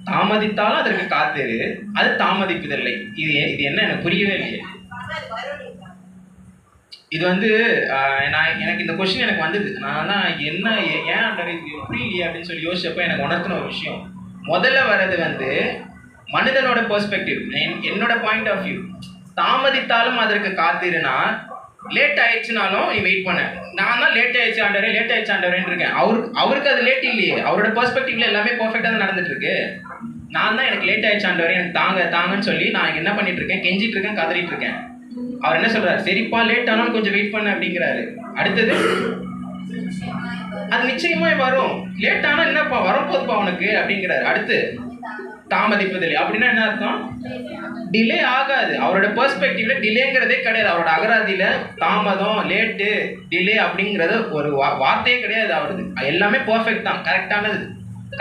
தாமதித்தாலும் அதற்கு காத்திரு, அது தாமதிப்பதில்லை. இது என்ன எனக்கு புரியவே இல்லையே. இது வந்து எனக்கு இந்த கொஸ்டின் எனக்கு வந்தது. நான் தான் என்ன ஏன் இது புரியலையே அப்படின்னு சொல்லி யோசிச்சப்போ எனக்கு உணர்த்தின ஒரு விஷயம். முதல்ல வர்றது வந்து மனிதனோட பெர்ஸ்பெக்டிவ், என்னோட பாயிண்ட் ஆஃப் வியூ. தாமதித்தாலும் அதற்கு காத்திருனா, லேட் ஆயிடுச்சுனாலும் நீ வெயிட் பண்ண. நான் தான் லேட் ஆயிடுச்சு ஆண்டவரேன்னு இருக்கேன். அவருக்கு அது லேட் இல்லையே. அவரோட பெர்ஸ்பெக்டிவ்ல எல்லாமே பர்ஃபெக்டாக தான் நடந்துட்டு இருக்கு. நான் தான் எனக்கு லேட் ஆயிடுச்சு ஆண்டவரே, எனக்கு தாங்கன்னு சொல்லி நான் என்ன பண்ணிட்டு இருக்கேன்? கெஞ்சிட்டு இருக்கேன், கதறிட்டு இருக்கேன். அவர் என்ன சொல்றாரு? சரிப்பா, லேட் ஆனாலும் கொஞ்சம் வெயிட் பண்ண அப்படிங்கிறாரு. அடுத்தது, அது நிச்சயமா வரும். லேட் ஆனா என்னப்பா வரப்போதுப்பா உனக்கு அப்படிங்கிறாரு. அடுத்து, தாமதிப்பதில்லை. அப்படின்னா என்ன அர்த்தம்? டிலே ஆகாது. அவரோட பெர்ஸ்பெக்டிவ்ல டிலேங்கிறதே கிடையாது. அவரோட அகராதியில தாமதம், லேட்டு, டிலே அப்படிங்கிறது ஒரு வார்த்தையே கிடையாது. அவருக்கு எல்லாமே பர்ஃபெக்ட் தான், கரெக்டானது,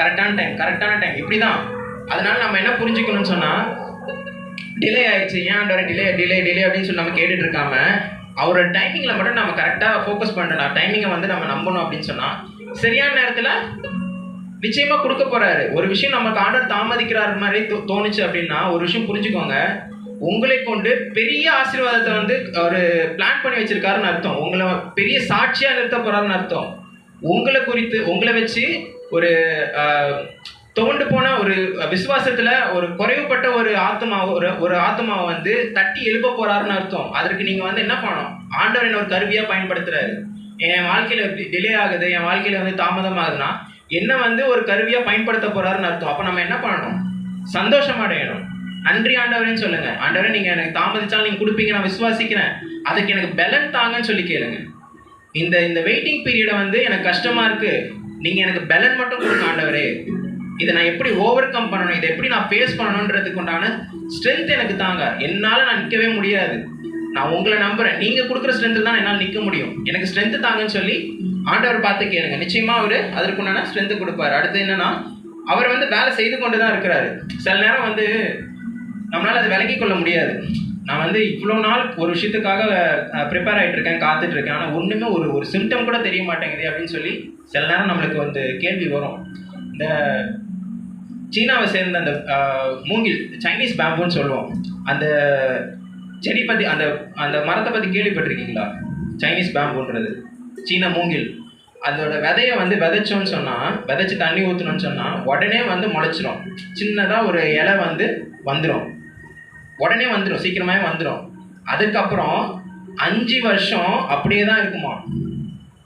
கரெக்டான டைம் இப்படிதான். அதனால நம்ம என்ன புரிஞ்சுக்கணும்னு சொன்னா, டிலே ஆயிடுச்சு, ஏன் ஆண்டவரே டிலே அப்படின்னு சொல்லி நம்ம கேட்டுட்டு இருக்காம அவரோட டைமிங்ல மட்டும் நம்ம கரெக்டா ஃபோக்கஸ் பண்ணணும். டைமிங்கை வந்து நம்ம நம்பணும் அப்படின்னு சொன்னா சரியான நேரத்துல நிச்சயமா கொடுக்க போறாரு. ஒரு விஷயம் நமக்கு ஆண்டவர் தாமதிக்கிறார் மாதிரி தோணுச்சு அப்படின்னா ஒரு விஷயம் புரிஞ்சுக்கோங்க, உங்களை கொண்டு பெரிய ஆசீர்வாதத்தை வந்து ஒரு பிளான் பண்ணி வச்சிருக்காருன்னு அர்த்தம். உங்களை பெரிய சாட்சியா நிறுத்த போறாருன்னு அர்த்தம். உங்களை குறித்து, உங்களை வச்சு ஒரு தோண்டு போன ஒரு விசுவாசத்துல ஒரு குறைவுபட்ட ஒரு ஆத்மாவை வந்து தட்டி எழுப்ப போறாருன்னு அர்த்தம். அதற்கு நீங்க வந்து என்ன பண்ணணும்? ஆண்டவர் என்ன ஒரு கருவியா பயன்படுத்துறாரு. என் வாழ்க்கையில டிலே ஆகுது, என் வாழ்க்கையில வந்து தாமதம் ஆகுதுன்னா என்ன வந்து ஒரு கருவியா பயன்படுத்த போறாருன்னு அர்த்தம். அப்ப நம்ம என்ன பண்ணணும்? சந்தோஷம் அடையணும். நன்றி ஆண்டவரேன்னு சொல்லுங்க. ஆண்டவரே, நீங்க எனக்கு தாமதிச்சாலும் நீங்க கொடுப்பீங்க, நான் விசுவாசிக்கிறேன், அதுக்கு எனக்கு பலன் தாங்கன்னு சொல்லி கேளுங்க. இந்த வெயிட்டிங் பீரியடை வந்து எனக்கு கஷ்டமா இருக்கு, நீங்க எனக்கு பலன் மட்டும் கொடுங்க ஆண்டவரே. இதை நான் எப்படி ஓவர் கம் பண்ணணும், இதை எப்படி நான் ஃபேஸ் பண்ணணுன்றதுக்கு உண்டான ஸ்ட்ரென்த் எனக்கு தாங்க. என்னால் நான் நிற்கவே முடியாது, நான் உங்களை நம்புறேன், நீங்க கொடுக்குற ஸ்ட்ரென்த்து தான் என்னால் நிற்க முடியும், எனக்கு ஸ்ட்ரென்த்து தாங்கன்னு சொல்லி ஆண்டவர் பார்த்து கேளுங்க. நிச்சயமா அவர் அதற்குண்டான ஸ்ட்ரென்த்து கொடுப்பாரு. அடுத்து என்னன்னா, அவர் வந்து வேலை செய்து கொண்டு தான் இருக்கிறாரு. சில நேரம் வந்து நம்மளால் அதை விளங்கி கொள்ள முடியாது. நான் வந்து இவ்வளோ நாள் ஒரு விஷயத்துக்காக ப்ரிப்பேர் ஆகிட்டு இருக்கேன், காத்துட்டு இருக்கேன், ஆனால் ஒன்றுமே ஒரு சிம்டம் கூட தெரிய மாட்டேங்குது அப்படின்னு சொல்லி சில நேரம் நம்மளுக்கு வந்து கேள்வி வரும். இந்த சீனாவை சேர்ந்த அந்த மூங்கில், சைனீஸ் பேம்புன்னு சொல்லுவோம், அந்த செடி பற்றி, அந்த அந்த மரத்தை பற்றி கேள்விப்பட்டிருக்கீங்களா? சைனீஸ் பேம்புன்றது சீன மூங்கில். அதோட விதையை வந்து விதைச்சோன்னு சொன்னால், விதைச்சி தண்ணி ஊற்றணும்னு சொன்னால் உடனே வந்து முளைச்சிரும். சின்னதாக ஒரு இலை வந்து வந்துடும், உடனே வந்துடும், சீக்கிரமாகவே வந்துடும். அதுக்கப்புறம் 5 வருஷம் அப்படியே தான் இருக்குமா.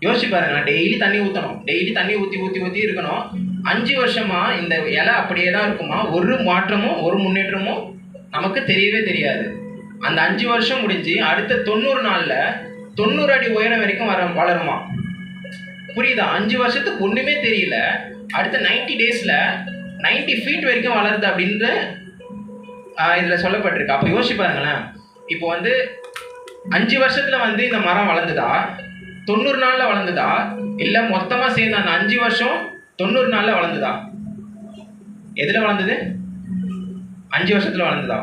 யோசிச்சு பாருங்க, நான் டெய்லி தண்ணி ஊற்றணும், டெய்லி தண்ணி ஊற்றி இருக்கணும். 5 வருஷமா இந்த இலை அப்படியே தான் இருக்குமா. ஒரு மாற்றமும் ஒரு முன்னேற்றமும் நமக்கு தெரியவே தெரியாது. அந்த 5 வருஷம் முடிஞ்சு அடுத்த 90 நாளில் 90 அடி உயரம் வரைக்கும் வளருமா. புரியுதா? 5 வருஷத்துக்கு ஒன்றுமே தெரியல, அடுத்த 90 டேஸில் 90 ஃபீட் வரைக்கும் வளருது அப்படின்ற இதில் சொல்லப்பட்டிருக்கு. அப்போ யோசிச்சு பாருங்களேன், இப்போ வந்து 5 வருஷத்தில் வந்து இந்த மரம் வளர்ந்துதா, 90 நாளில் வளர்ந்துதா, இல்லை மொத்தமாக சேர்ந்து அந்த 5 வருஷம் 90 நாளில் வளர்ந்துதா? எதில் வளர்ந்தது? 5 வருஷத்தில் வளர்ந்துதா?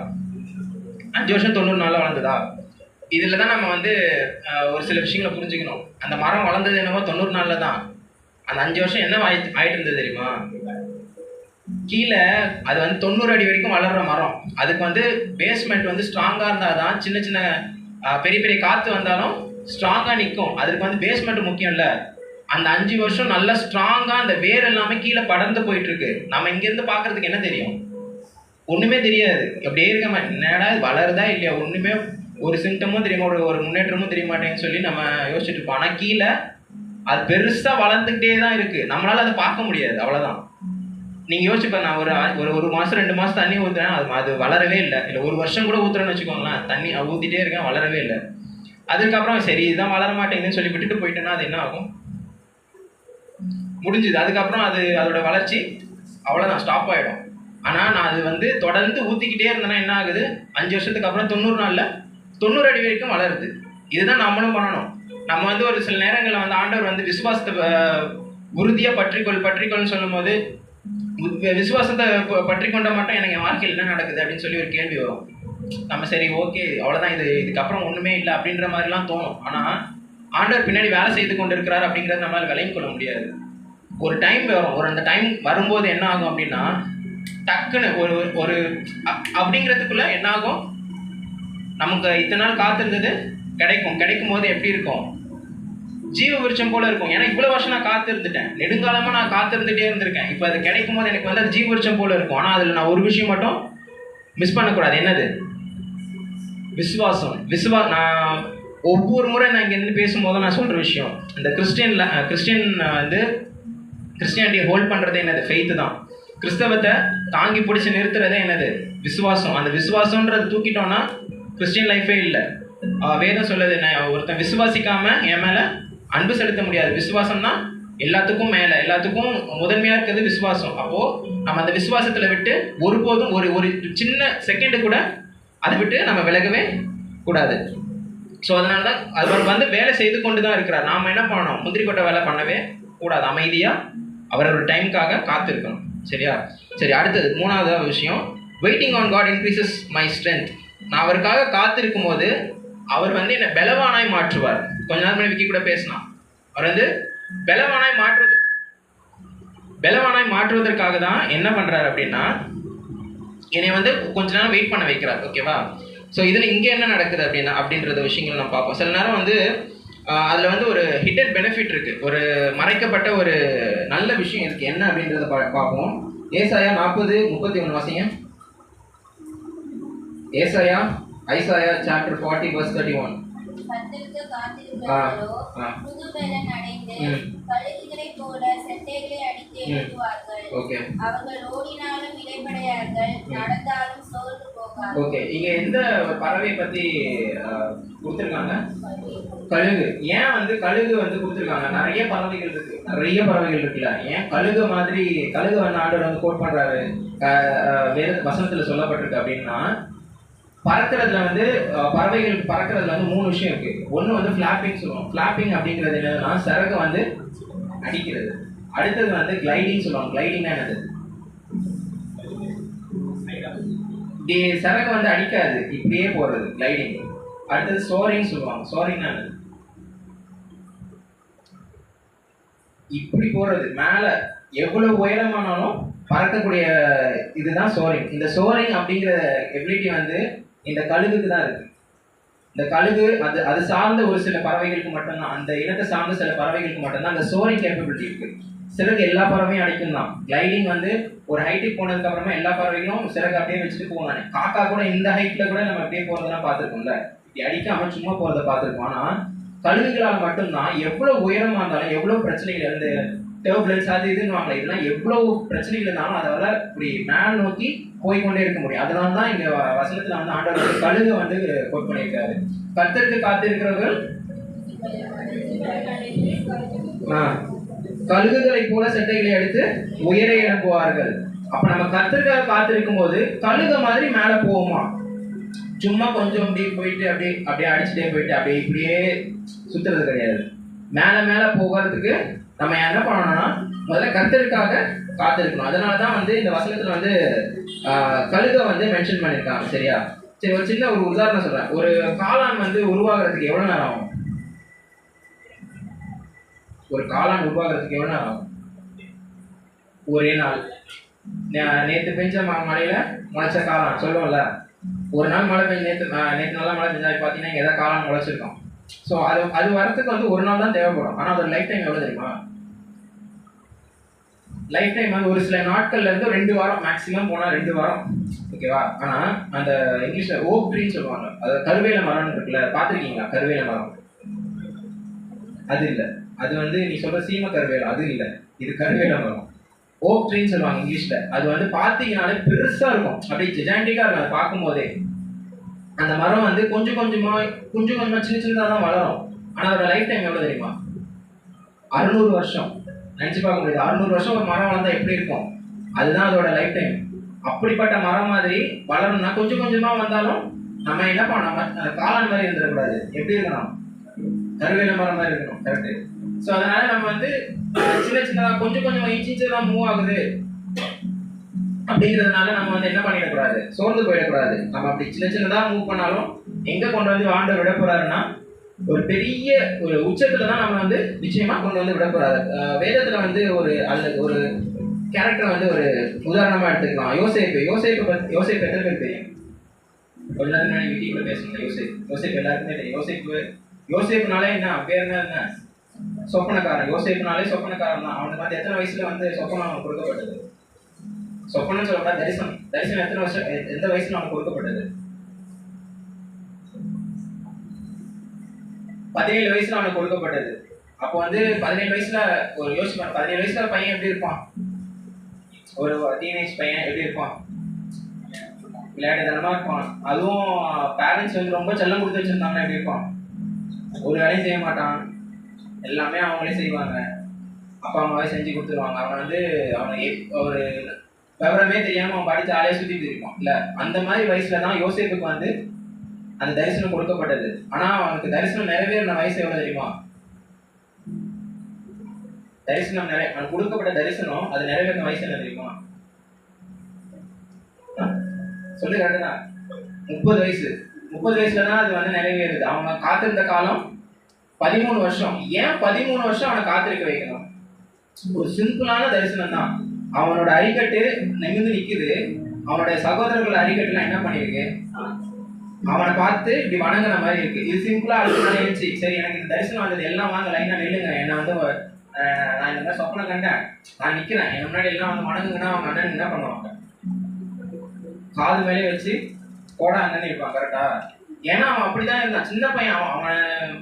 5 வருஷம் 90 நாளில் வளர்ந்துதா? இதில் தான் நம்ம வந்து ஒரு சில விஷயங்களை புரிஞ்சுக்கணும். அந்த மரம் வளர்ந்தது என்னவோ 90 நாளில் தான். அந்த 5 வருஷம் என்ன ஆயிட்டு இருந்தது தெரியுமா? கீழே அது வந்து 90 அடி வரைக்கும் வளர்கிற மரம். அதுக்கு வந்து பேஸ்மெண்ட் வந்து ஸ்ட்ராங்காக இருந்தால் தான் சின்ன சின்ன பெரிய பெரிய காற்று வந்தாலும் ஸ்ட்ராங்காக நிற்கும். அதுக்கு வந்து பேஸ்மெண்ட் முக்கியம் இல்லை. அந்த 5 வருஷம் நல்லா ஸ்ட்ராங்காக அந்த வேர் எல்லாமே கீழே படர்ந்து போயிட்டுருக்கு. நம்ம இங்கேருந்து பார்க்குறதுக்கு என்ன தெரியும்? ஒன்றுமே தெரியாது. அப்படியே இருக்க என்னடா வளருதா இல்லையா, ஒன்றுமே ஒரு சிம்டமும் தெரியுமா, ஒரு முன்னேற்றமும் தெரிய மாட்டேங்குன்னு சொல்லி நம்ம யோசிச்சுட்டு இருப்போம். ஆனால் கீழே அது பெருசாக வளர்ந்துக்கிட்டே தான் இருக்குது, நம்மளால் அதை பார்க்க முடியாது, அவ்வளோதான். நீங்கள் யோசிச்சுப்பேன், நான் ஒரு மாதம் 2 மாதம் தண்ணி ஊற்றுறேன், அது வளரவே இல்லை. இல்லை ஒரு வருஷம் கூட ஊற்றுறேன்னு வச்சுக்கோங்களேன், தண்ணி ஊற்றிட்டே இருக்கேன், வளரவே இல்லை. அதுக்கப்புறம் சரி இதுதான் வளர மாட்டேங்குதுன்னு சொல்லி விட்டுட்டு போயிட்டேன்னா அது என்ன ஆகும்? முடிஞ்சுது. அதுக்கப்புறம் அதோட வளர்ச்சி அவ்வளோதான், ஸ்டாப் ஆகிடும். ஆனால் நான் அது வந்து தொடர்ந்து ஊற்றிக்கிட்டே இருந்தேன்னா என்ன ஆகுது? 5 வருஷத்துக்கு அப்புறம் 90 நாளில் 90 அடி வரைக்கும் வளருது. இதுதான் நம்மளும் பண்ணணும். நம்ம வந்து ஒரு சில நேரங்களில் வந்து ஆண்டவர் வந்து விசுவாசத்தை உறுதியாக பற்றிக்கொள்னு சொல்லும் போது, விசுவாசத்தை பற்றி கொண்ட மட்டும் எனக்கு என் வாழ்க்கையில் என்ன நடக்குது அப்படின்னு சொல்லி ஒரு கேள்வி வரும். நம்ம சரி ஓகே அவ்வளோதான், இதுக்கப்புறம் ஒன்றுமே இல்லை அப்படின்ற மாதிரிலாம் தோணும். ஆனால் ஆண்டவர் பின்னாடி வேலை செய்து கொண்டு இருக்கிறார் அப்படிங்கிறத நம்மளால் விளங்கிக் கொள்ள முடியாது. ஒரு டைம் வரும், அந்த டைம் வரும்போது என்ன ஆகும் அப்படின்னா, டக்குன்னு ஒரு அப்படிங்கிறதுக்குள்ள என்ன ஆகும், நமக்கு இத்தனை நாள் காத்திருந்தது கிடைக்கும் போது எப்படி இருக்கும்? ஜீவ விருட்சம் போல இருக்கும். ஏன்னா இவ்வளோ வருஷம் நான் காத்திருந்துட்டேன், நெடுங்காலமாக நான் காத்திருந்துட்டே இருந்திருக்கேன். இப்போ அது கிடைக்கும் போது எனக்கு வந்து அது ஜீவ விருட்சம் போல இருக்கும். ஆனால் அதில் நான் ஒரு விஷயம் மட்டும் மிஸ் பண்ணக்கூடாது. என்னது? விசுவாசம். நான் ஒவ்வொரு முறை நான் இங்கே இருந்து பேசும்போது நான் சொல்கிற விஷயம், இந்த கிறிஸ்டியன் வந்து கிறிஸ்டியானிட்டியை ஹோல்ட் பண்ணுறதே என்னது? ஃபெய்த்து தான். கிறிஸ்தவத்தை தாங்கி பிடிச்சி நிறுத்துறதே என்னது? விசுவாசம். அந்த விசுவாசம்ன்றது தூக்கிட்டோன்னா கிறிஸ்டியன் லைஃபே இல்லை. வேதம் சொல்லுது என்ன, ஒருத்தன் விசுவாசிக்காமல் என் மேலே அன்பு செலுத்த முடியாது. விசுவாசம்னா எல்லாத்துக்கும் மேலே, எல்லாத்துக்கும் முதன்மையாக இருக்கிறது விசுவாசம். அப்போது நம்ம அந்த விசுவாசத்தில் விட்டு ஒருபோதும் ஒரு சின்ன செகண்டு கூட அதை விட்டு நம்ம விலகவே கூடாது. ஸோ அதனால தான் அவர் வந்து வேலை செய்து கொண்டு தான் இருக்கிறார். நாம் என்ன பண்ணணும்? முந்திரி கொட்டை வேலை பண்ணவே கூடாது. அமைதியாக அவரோட டைமுக்காக காத்திருக்கணும். சரியா? சரி, அடுத்தது 3வது விஷயம், waiting on God increases my strength. நான் அவருக்காக காத்திருக்கும் போது அவர் வந்து என்னை பலவானாய் மாற்றுவார். கொஞ்ச நேரம் முன்னாடி விக்கி கூட பேசினான். அவர் வந்து பலவானாய் மாற்றுவதற்காக தான் என்ன பண்ணுறாரு அப்படின்னா, என்னை வந்து கொஞ்ச நேரம் வெயிட் பண்ண வைக்கிறார். ஓகேவா? ஸோ இதில் இங்கே என்ன நடக்குது அப்படின்றத விஷயங்கள் நம்ம பார்ப்போம். சில நேரம் வந்து அதில் வந்து ஒரு ஹிடன் பெனிஃபிட் இருக்குது, ஒரு மறைக்கப்பட்ட ஒரு நல்ல விஷயம் இருக்குது. என்ன அப்படின்றத பார்ப்போம். ஏசாயா 40:31 வாசிங்க. ஏசாயா சாப்டர் 40:31. ஓகே, இங்க எந்த பறவை பத்தி கொடுத்துருக்காங்க? கழுகு. ஏன் வந்து கழுகு வந்து கொடுத்துருக்காங்க? நிறைய பறவைகள் இருக்குல்ல, ஏன் கழுகு வந்து ஆண்டவர் வந்து கோட் பண்றாரு, வேற வசனத்துல சொல்லப்பட்டிருக்கு அப்படின்னா, பறக்கிறதுல வந்து பறவைகள் பறக்கிறதுல வந்து 3 விஷயம் இருக்கு. ஒன்று வந்து ஃபிளாப்பிங் சொல்லுவோம். ஃபிளாப்பிங் அப்படிங்கிறது என்னதுன்னா சிறகு வந்து அடிக்கிறது. அடுத்தது வந்து கிளைடிங் சொல்லுவாங்க. கிளைடிங்னா என்னது? சிறகு வந்து அடிக்காது, இப்படியே போறது கிளைடிங். அடுத்தது சோரிங் சொல்லுவாங்க. சோரிங்னா இப்படி போறது, மேல எவ்வளவு உயரமானாலும் பறக்கக்கூடிய இதுதான் சோரிங். இந்த சோரிங் அப்படிங்கிற எபிலிட்டி வந்து இந்த கழுகுக்கு தான் இருக்கு. இந்த கழுகு அது அது சார்ந்த ஒரு சில பறவைகளுக்கு மட்டும்தான், அந்த இனத்தை சார்ந்த சில பறவைகளுக்கு மட்டும்தான் அந்த சோரிங் கேப்பபிலிட்டி இருக்கு. சிறகு எல்லா பறவையும் அடிக்கும் தான். கிளைடிங் வந்து ஒரு ஹைட்டுக்கு போனதுக்கு அப்புறமா எல்லா பறவைகளும் சிறகு அப்படியே வச்சுட்டு போவாங்க. காக்கா கூட இந்த ஹைட்ல கூட நம்ம அப்படியே போறதெல்லாம் பார்த்துருக்கோம்ல, இப்படி அடிக்காம சும்மா போறதை பார்த்துருக்கோம். ஆனா கழுகுகளால் மட்டும்தான் எவ்வளவு உயரமா இருந்தாலும், எவ்வளவு பிரச்சனைகள் இருந்து டர்புலன்ஸ் அது இதுன்னு வாங்கல, இதெல்லாம் எவ்வளவு பிரச்சனைகள் இருந்தாலும் அதால இப்படி மேல் நோக்கி போய்கொண்டே இருக்க முடியும். அதனால தான் இங்க வசனத்துல வந்து ஆண்டவர் கழுகை வந்து கோட் பண்ணியிருக்காரு. கர்த்தருக்கு காத்திருக்கிறவர்கள் கழுகுகளை போல சட்டைகளை எடுத்து உயர இறங்குவார்கள். அப்ப நம்ம கர்த்தருக்காக காத்திருக்கும் போது கழுகு மாதிரி மேல போவோமா? சும்மா கொஞ்சம் அப்படியே போயிட்டு அப்படியே அப்படியே அடிச்சுட்டே போயிட்டு அப்படியே இப்படியே சுத்துறது கிடையாது. மேல மேல போகிறதுக்கு நம்ம என்ன பண்ணணும்னா முதல்ல கர்த்தருக்காக காத்திருக்கணும். அதனாலதான் வந்து இந்த வசனத்துல வந்து கழுகை வந்து மென்ஷன் பண்ணியிருக்காங்க. சரியா? சரி, ஒரு சின்ன ஒரு உதாரணம் சொல்றேன். ஒரு காளான் வந்து உருவாகிறதுக்கு எவ்வளவு நேரம் ஆகும்? ஒரு காளான் உருவாகிறதுக்கு எவ்வளவு நேரம் ஆகும்? ஒரே நாள். நேற்று பெஞ்ச மழையில முளைச்ச காளான் சொல்லுவோம்ல, ஒரு நாள் மழை பெஞ்சு நேற்று நல்லா மழை பெஞ்சா பார்த்தீங்கன்னா இங்கே ஏதாவது காளான் முளைச்சிருக்கோம். ஸோ அது வரத்துக்கு வந்து ஒரு நாள் தான் தேவைப்படும். ஆனால் அதோட லைஃப் டைம் எவ்வளோ தெரியுமா? லைஃப் டைம் வந்து ஒரு சில நாட்கள்ல இருந்து 2 வாரம் மேக்ஸிமம் போனால் 2 வாரம். ஓகேவா? ஆனால் அந்த இங்கிலீஷ்ல ஓக் ட்ரீன்னு சொல்லுவாங்க. அது கருவேல மரம்னு இருக்குல்ல, பார்த்துருக்கீங்களா? கருவேல மரம் அது இல்லை, அது வந்து நீ சொல்ற சீம கருவேலம் அது இல்லை, இது கருவேல மரம். ஓக் ட்ரீன்னு சொல்லுவாங்க இங்கிலீஷ்ல. அது வந்து பார்த்தீங்கன்னாலே பெருசா இருக்கும், அப்படியே ஜிஜாண்டிக்கா இருக்கும். அதை பார்க்கும் போதே அந்த மரம் வந்து கொஞ்சம் கொஞ்சமா சின்ன சின்னதாக தான் வளரும். ஆனால் அதோட லைஃப் டைம் எவ்வளோ தெரியுமா? 600 வருஷம். நினச்சி பார்க்க முடியாது. 600 வருஷம் ஒரு மரம் வளர்ந்தா எப்படி இருக்கும்? அதுதான் அதோட லைஃப் டைம். அப்படிப்பட்ட மரம் மாதிரி வளரணும்னா கொஞ்சம் கொஞ்சமா வந்தாலும் நம்ம என்ன பண்ணோம்? காளான் மாதிரி இருந்துடக்கூடாது. எப்படி இருக்கணும்? கருவேல மரம் மாதிரி இருக்கணும். கரெக்டு. ஸோ அதனால நம்ம வந்து சின்ன சின்னதாக கொஞ்சம் கொஞ்சம் இன்ச்சு தான் மூவ் ஆகுது அப்படிங்கிறதுனால நம்ம வந்து என்ன பண்ணிடக்கூடாது? சோர்ந்து போயிடக்கூடாது. நம்ம அப்படி சின்ன சின்னதாக மூவ் பண்ணாலும் எங்க கொண்டு வந்து ஆண்டவர் விட போறாருன்னா ஒரு பெரிய ஒரு உச்சத்துல தான் நம்ம வந்து நிச்சயமா கொண்டு வந்து விட போறாரு. வேதத்துல வந்து ஒரு கேரக்டர் வந்து ஒரு உதாரணமா எடுத்துக்கலாம். யோசேப்பு எத்தனை பேர் தெரியும்? எல்லாத்துக்கும் முன்னாடி வீட்டுக்குள்ள பேசணும். யோசேப்பு எல்லாருக்குமே தெரியும். யோசேப்புனாலே என்ன பேர் என்ன? சொப்பனக்காரன். யோசேப்புனாலே சொப்பனக்காரன் தான். அவனுக்கு வந்து எத்தனை வயசுல வந்து சொப்பனம் அவனுக்கு கொடுக்கப்பட்டது? சொப்பனம் சொல்லப்பட தரிசனம் எத்தனை வருஷம், எந்த வயசுல அவனுக்கு கொடுக்கப்பட்டது? 17 வயசுல அவனுக்கு கொடுக்கப்பட்டது. அப்போ வந்து 17 வயசுல ஒரு யோசிப்பான். 17 வயசுல பையன் எப்படி இருப்பான்? ஒரு டீனேஜ் பையன் எப்படி இருப்பான்? விளையாட்டுத்தனமா இருப்பான். அதுவும் பேரண்ட்ஸ் வந்து ரொம்ப செல்லம் கொடுத்து வச்சிருந்தாங்கன்னா எப்படி இருப்பான்? ஒரு வேலையும் செய்ய மாட்டான், எல்லாமே அவங்களே செய்வாங்க, அப்பா அம்மாவே செஞ்சு கொடுத்துருவாங்க. அவன் வந்து ஒரு விவரமே தெரியாம அவன் படிச்சு ஆளையே சுத்திட்டு இருப்பான் இல்ல. அந்த மாதிரி வயசுல தான் யோசேப்புக்கு வந்து அந்த தரிசனம் கொடுக்கப்பட்டது. ஆனா அவனுக்கு தரிசனம் நிறைவேறின வயசு எவ்வளவு தெரியுமா? அவனுக்கு கொடுக்கப்பட்ட தரிசனம் அது நிறைவேறின வயசு என்ன தெரியுமா? சொல்லு கரெக்டா? 30 வயசு. 30 வயசுல தான் அது வந்து நிறைவேறுது. அவங்க காத்திருந்த காலம் 13 வருஷம். ஏன் 13 வருஷம் அவனை காத்திருக்க வைக்கணும்? ஒரு சிம்பிளான தரிசனம் தான். அவனோட அரிக்கட்டு நிமிர்ந்து நிக்குது. அவனுடைய சகோதரர்கள் அரிக்கட்டுலாம் என்ன பண்ணிருக்கு? அவனை பார்த்து இப்படி வணங்குற மாதிரி இருக்கு. இது சிம்பிளா இருந்துச்சு. சரி, எனக்கு இந்த தரிசனம் வந்தது, எல்லாம் வாங்க லைனா நில்லுங்க, என்ன வந்து நான் இந்த மாதிரி சொப்பனம் கண்டேன், நான் நிக்கிறேன், என் முன்னாடி எல்லாம் வந்து வணங்குங்கன்னா அவங்க அண்ணன் என்ன பண்ணுவாங்க? காது மேலே வச்சு போட அண்ணன் இருப்பான். கரெக்டா? ஏன்னா அவன் அப்படிதான் இருந்தான். சின்ன பையன். அவன்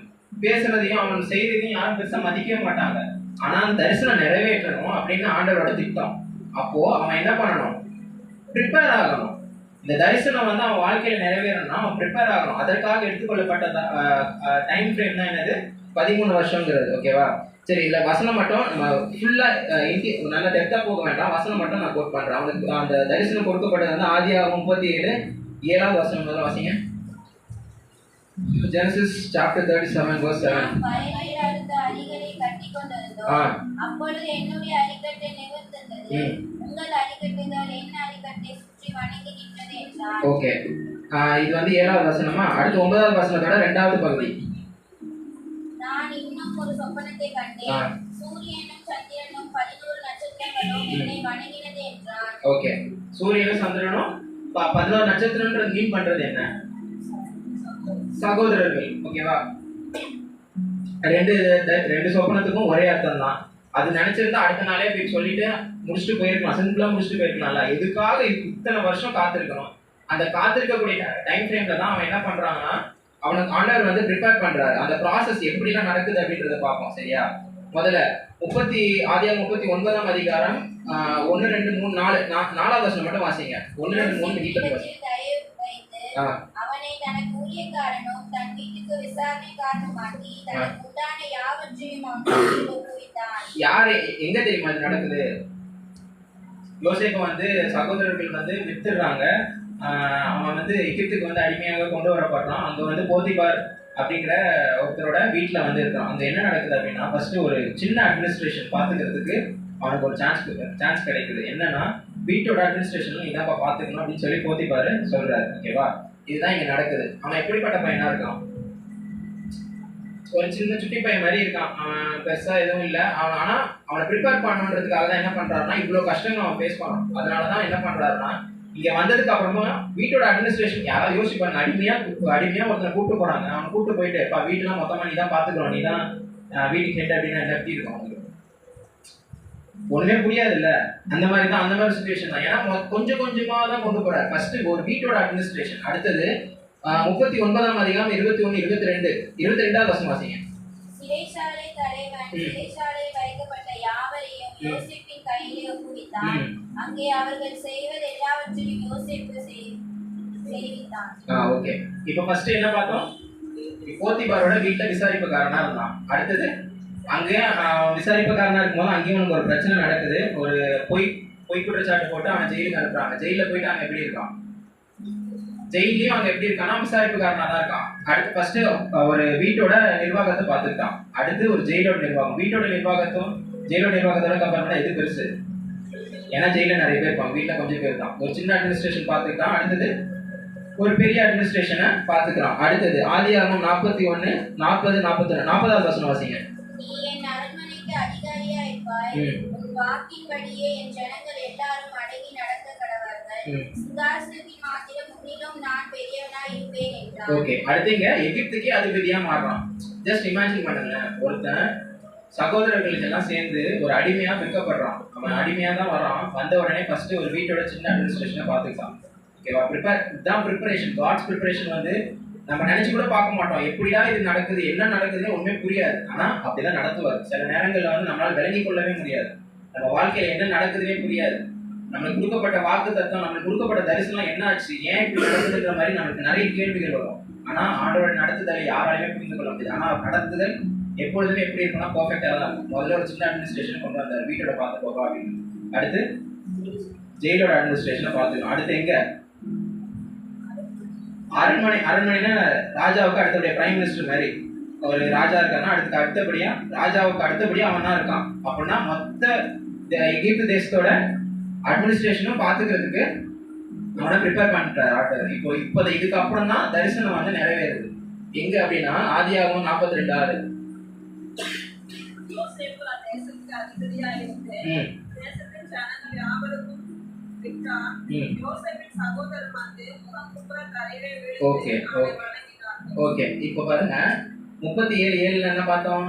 பேசுறதையும் அவன் செய்யறதையும் யாரும் பெருசா மதிக்கவே மாட்டாங்க. ஆனா அந்த தரிசனம் நிறைவேற்றணும் அப்படின்னு ஆண்டவரோட திட்டம். அப்போ அவன் என்ன பண்ணணும்? ப்ரிப்பேர் ஆகணும். இந்த தரிசனம் வந்து அவன் வாழ்க்கையில நிறைவேறணும்னா அவன் ப்ரிப்பேர் ஆகணும். அதற்காக எடுத்துக்கொள்ளப்பட்ட டைம் ஃப்ரேம் தான் என்னது? 13 வருஷங்கிறது. ஓகேவா? சரி, இல்லை வசனம் மட்டும் நம்ம ஃபுல்லா நல்ல டெப்தா போக வேண்டாம். வசனம் மட்டும் நான் கோட் பண்றேன். அவனுக்கு அந்த தரிசனம் கொடுக்கப்பட்டது வந்து ஆதியாகமம் 37:7 வசனம் முதல்ல வாசிங்க. Genesis chapter 37 verse 7. அப்பொழுது என்னுடைய அரிக்கட்டை நிமிர்ந்தது, உங்கள் அரிக்கட்டுகள் என் அரிக்கட்டை சுற்றி வணங்கி நின்றது என்றார். ஓகே, இது வந்து 7வது வசனமா? அடுத்து 9வது வசனத்தோட 2வது பகுதி. நான் இன்னும் ஒரு சொப்பனத்தை கண்டேன். சூரியனும் சந்திரனும் 11 நட்சத்திரங்களும் என்னை வணங்கினது என்றான். ஓகே, சூரியனும் சந்திரனும் 11 நட்சத்திரம்ன்றது மீன் பண்றது என்ன? சகோதரர்கள். ஓகேவா? ரெண்டு ரெண்டு சொப்பனத்துக்கும் ஒரே அர்த்தம் தான். அது நினைச்சிருந்தா அடுத்த நாளே போய் சொல்லிட்டு முடிச்சுட்டு போயிருக்கலாம், சிம்பிளா முடிச்சுட்டு போயிருக்கலாம்ல. எதுக்காக இத்தனை வருஷம் காத்திருக்கணும்? அந்த காத்திருக்கக்கூடிய டைம் ஃப்ரேம்ல தான் அவன் என்ன பண்றாங்கன்னா, அவனுக்கு ஆண்டவர் வந்து ப்ரிப்பேர் பண்றாரு. அந்த ப்ராசஸ் எப்படிலாம் நடக்குது அப்படின்றத பார்ப்போம். சரியா? முதல்ல ஆதியாகமம் 39ஆம் அதிகாரம் 1, 2, 3, 4வது வசனம் மட்டும் வாசிங்க. 1, 2, 3 வீட்டுல வாசிங்க. அவனை தனக்கு ஊழியக்காரனும் தன் வீட்டுக்கு விசாரணைக்காரனுமாக்கி தனக்கு உண்டான யாவற்றையும் அவனுக்கு ஒப்புவித்தான். யாரு எங்க தெரியுமா இது நடக்குது? யோசேப்பு வந்து சகோதரர்கள் வந்து வித்துடுறாங்க. அவன் வந்து எகிப்துக்கு வந்து அடிமையாக கொண்டு வரப்படுறான். அங்க வந்து போத்திபார் அப்படிங்கிற ஒருத்தரோட வீட்டில் வந்து இருக்கான். அங்கே என்ன நடக்குது அப்படின்னா, ஃபர்ஸ்ட் ஒரு சின்ன அட்மினிஸ்ட்ரேஷன் பார்த்துக்கிறதுக்கு அவனுக்கு ஒரு சான்ஸ் கிடைக்குது. என்னன்னா, வீட்டோட அட்மினிஸ்ட்ரேஷன் இதாப்பா பார்த்துக்கணும் அப்படின்னு சொல்லி போத்திபார் சொல்றாரு. ஓகேவா? இதுதான் இங்கே நடக்குது. அவன் எப்படிப்பட்ட பையனா இருக்கான்? ஒரு சின்ன சுட்டி பையன் மாதிரி இருக்கான். பெருசா எதுவும் இல்லை. ஆனால் அவனை ப்ரிப்பேர் பண்ணணுன்றதுக்காக தான் என்ன பண்றாருன்னா, இவ்வளோ கஷ்டங்கள் அவன் ஃபேஸ் பண்ணணும். அதனால தான் என்ன பண்றாருன்னா, இங்க வந்ததுக்கு அப்புறமா வீட்டோட அட்மினிஸ்ட்ரேஷன் யாராவது யோசிப்பாங்க, அடிமையா ஒருத்தனை கூப்பிட்டு போறாங்க. அவனை கூப்பிட்டு போயிட்டு வீட்டுலாம் மொத்தமா நீ தான் பாத்துக்கிறோம், நீ தான் வீட்டுக்கு ஹெட் அப்படின்னு எப்படி இருக்கும் அவங்களுக்கு? ஒண்ணுமே புரியாது இல்ல. அந்த மாதிரி சுச்சுவேஷன் தான். ஏன்னா கொஞ்சம் கொஞ்சமா தான் கொண்டு போறாரு. ஃபர்ஸ்ட் ஒரு வீட்டோட அட்மினிஸ்ட்ரேஷன். அடுத்தது 39ஆம் அதிகாரம் 21, 22வது வசனம் வாசிங்க. சிறைச்சாலை தலைவன் சிறைச்சாலையில் வைக்கப்பட்ட யாவரையும் யோசேப்பின் கையிலே ஒப்புவித்தான். அங்கே அவர்கள் செய்வது எல்லாவற்றையும் யோசேப்பு செய்வித்தான். ஓகே, இப்போ ஃபர்ஸ்ட் என்ன பார்த்தோம்? போத்திபாரோட வீட்டுல விசாரிப்புக்காரனா இருந்தான். அடுத்தது அங்கே விசாரிப்புக்காரனா இருக்கும்போது அங்கேயும் உனக்கு ஒரு பிரச்சனை நடக்குது. ஒரு பொய் குற்றச்சாட்டு போட்டு அவன் ஜெயிலுக்கு அனுப்புறாங்க. ஜெயில போயிட்டு அங்க எப்படி இருக்கான்? ஜெயிலையும் அங்க எப்படி இருக்கான்னா விசாரிப்புக்காரனா தான் இருக்கான். அடுத்து ஃபர்ஸ்ட் ஒரு வீட்டோட நிர்வாகத்தை பார்த்துக்கிட்டான். அடுத்து ஒரு ஜெயிலோட நிர்வாகம். வீட்டோட நிர்வாகத்தும் ஜெயிலோட நிர்வாகத்தோட கம்பேர் பண்ணா எது பெருசு? ஏன்னா ஜெயில நிறைய பேர் இருப்பாங்க, வீட்டுல கொஞ்சம் பேர் தான். ஒரு சின்ன அட்மினிஸ்ட்ரேஷன் பார்த்துக்கிட்டான். அடுத்தது ஒரு பெரிய அட்மினிஸ்ட்ரேஷனை பார்த்துக்கிறான். அடுத்தது ஆதியாகமம் 41, 40, 41 40வது வசனம் வாசிங்க. நீ என் அரண்மனைக்கு அதிகாரியா இருப்பாய். உன் வாக்கின்படியே என் ஜனங்கள் எல்லாரும் அடங்கி நடக்க கடவார்கள். சிங்காசனத்தின் மாத்திரம் முன்னிலும் நான் பெரியவனா இருப்பேன் என்றான். ஓகே, அடுத்தீங்க எகிப்துக்கே அதிபதியா மாறுறான். ஜஸ்ட் இமேஜின் பண்ணுங்க, ஒருத்தன் சகோதரர்களுக்கு எல்லாம் சேர்ந்து ஒரு அடிமையா விற்கப்படுறான். அவன் அடிமையா தான் வரான். வந்த உடனே ஃபர்ஸ்ட் ஒரு வீட்டோட சின்ன அட்மினிஸ்ட்ரேஷனை பார்த்துக்கலாம். ஓகேவா? இதுதான் ப்ரிப்பரேஷன். காட்ஸ் ப்ரிப்பரேஷன் வந்து நம்ம நினைச்சு கூட பார்க்க மாட்டோம். எப்படியா இது நடக்குது, என்ன நடக்குதுன்னு ஒண்ணுமே புரியாது. ஆனா அப்படிதான் நடத்துவார். சில நேரங்கள்ல வந்து நம்மளால விளங்கிக் கொள்ளவே முடியாது. நம்ம வாழ்க்கையில என்ன நடக்குதுன்னே புரியாது. நம்மளுக்கு கொடுக்கப்பட்ட வாக்கு தத்துவம், நம்மளுக்கு கொடுக்கப்பட்ட தரிசனம் என்ன ஆச்சு, ஏன் இப்படி நடக்குதுன்ற மாதிரி நமக்கு நிறைய கேள்விகள் வரும். ஆனா ஆண்டோட நடத்துதலை யாராலையுமே புரிந்து கொள்ள முடியாது. ஆனா நடத்துதல் எப்பொழுதுமே எப்படி இருக்குன்னா பர்ஃபெக்டா தான் இருக்கும். முதல்ல ஒரு சின்ன அட்மினிஸ்ட்ரேஷன் கொண்டு வந்தார், வீட்டோட பார்த்து போகா அப்படின்னு. அடுத்து ஜெயிலோட அட்மினிஸ்ட்ரேஷனை பார்த்துக்கணும். அடுத்து எங்க? அரண்மனைனா ராஜாவுக்கு அடுத்தபடியா பிரைம் மினிஸ்டர் மாதிரி ஒரு ராஜா இருக்காருன்னா அடுத்தபடியா ராஜாவுக்கு அடுத்தபடியா அவன் தான் இருக்கான். அப்படின்னா மொத்த எகிப்து தேசத்தோட அட்மினிஸ்ட்ரேஷனும் பார்த்துக்கிறதுக்கு அவனை ப்ரிப்பேர் பண்ணிட்டார் ஆர்டர். இப்போ இதுக்கு அப்புறம் தான் தரிசனம் வந்து நிறைவேறுது. எங்க அப்படின்னா ஆதியாகமம் 42:6. ஓகே, இப்போ பாருங்க 37:7 என்ன பார்த்தோம்?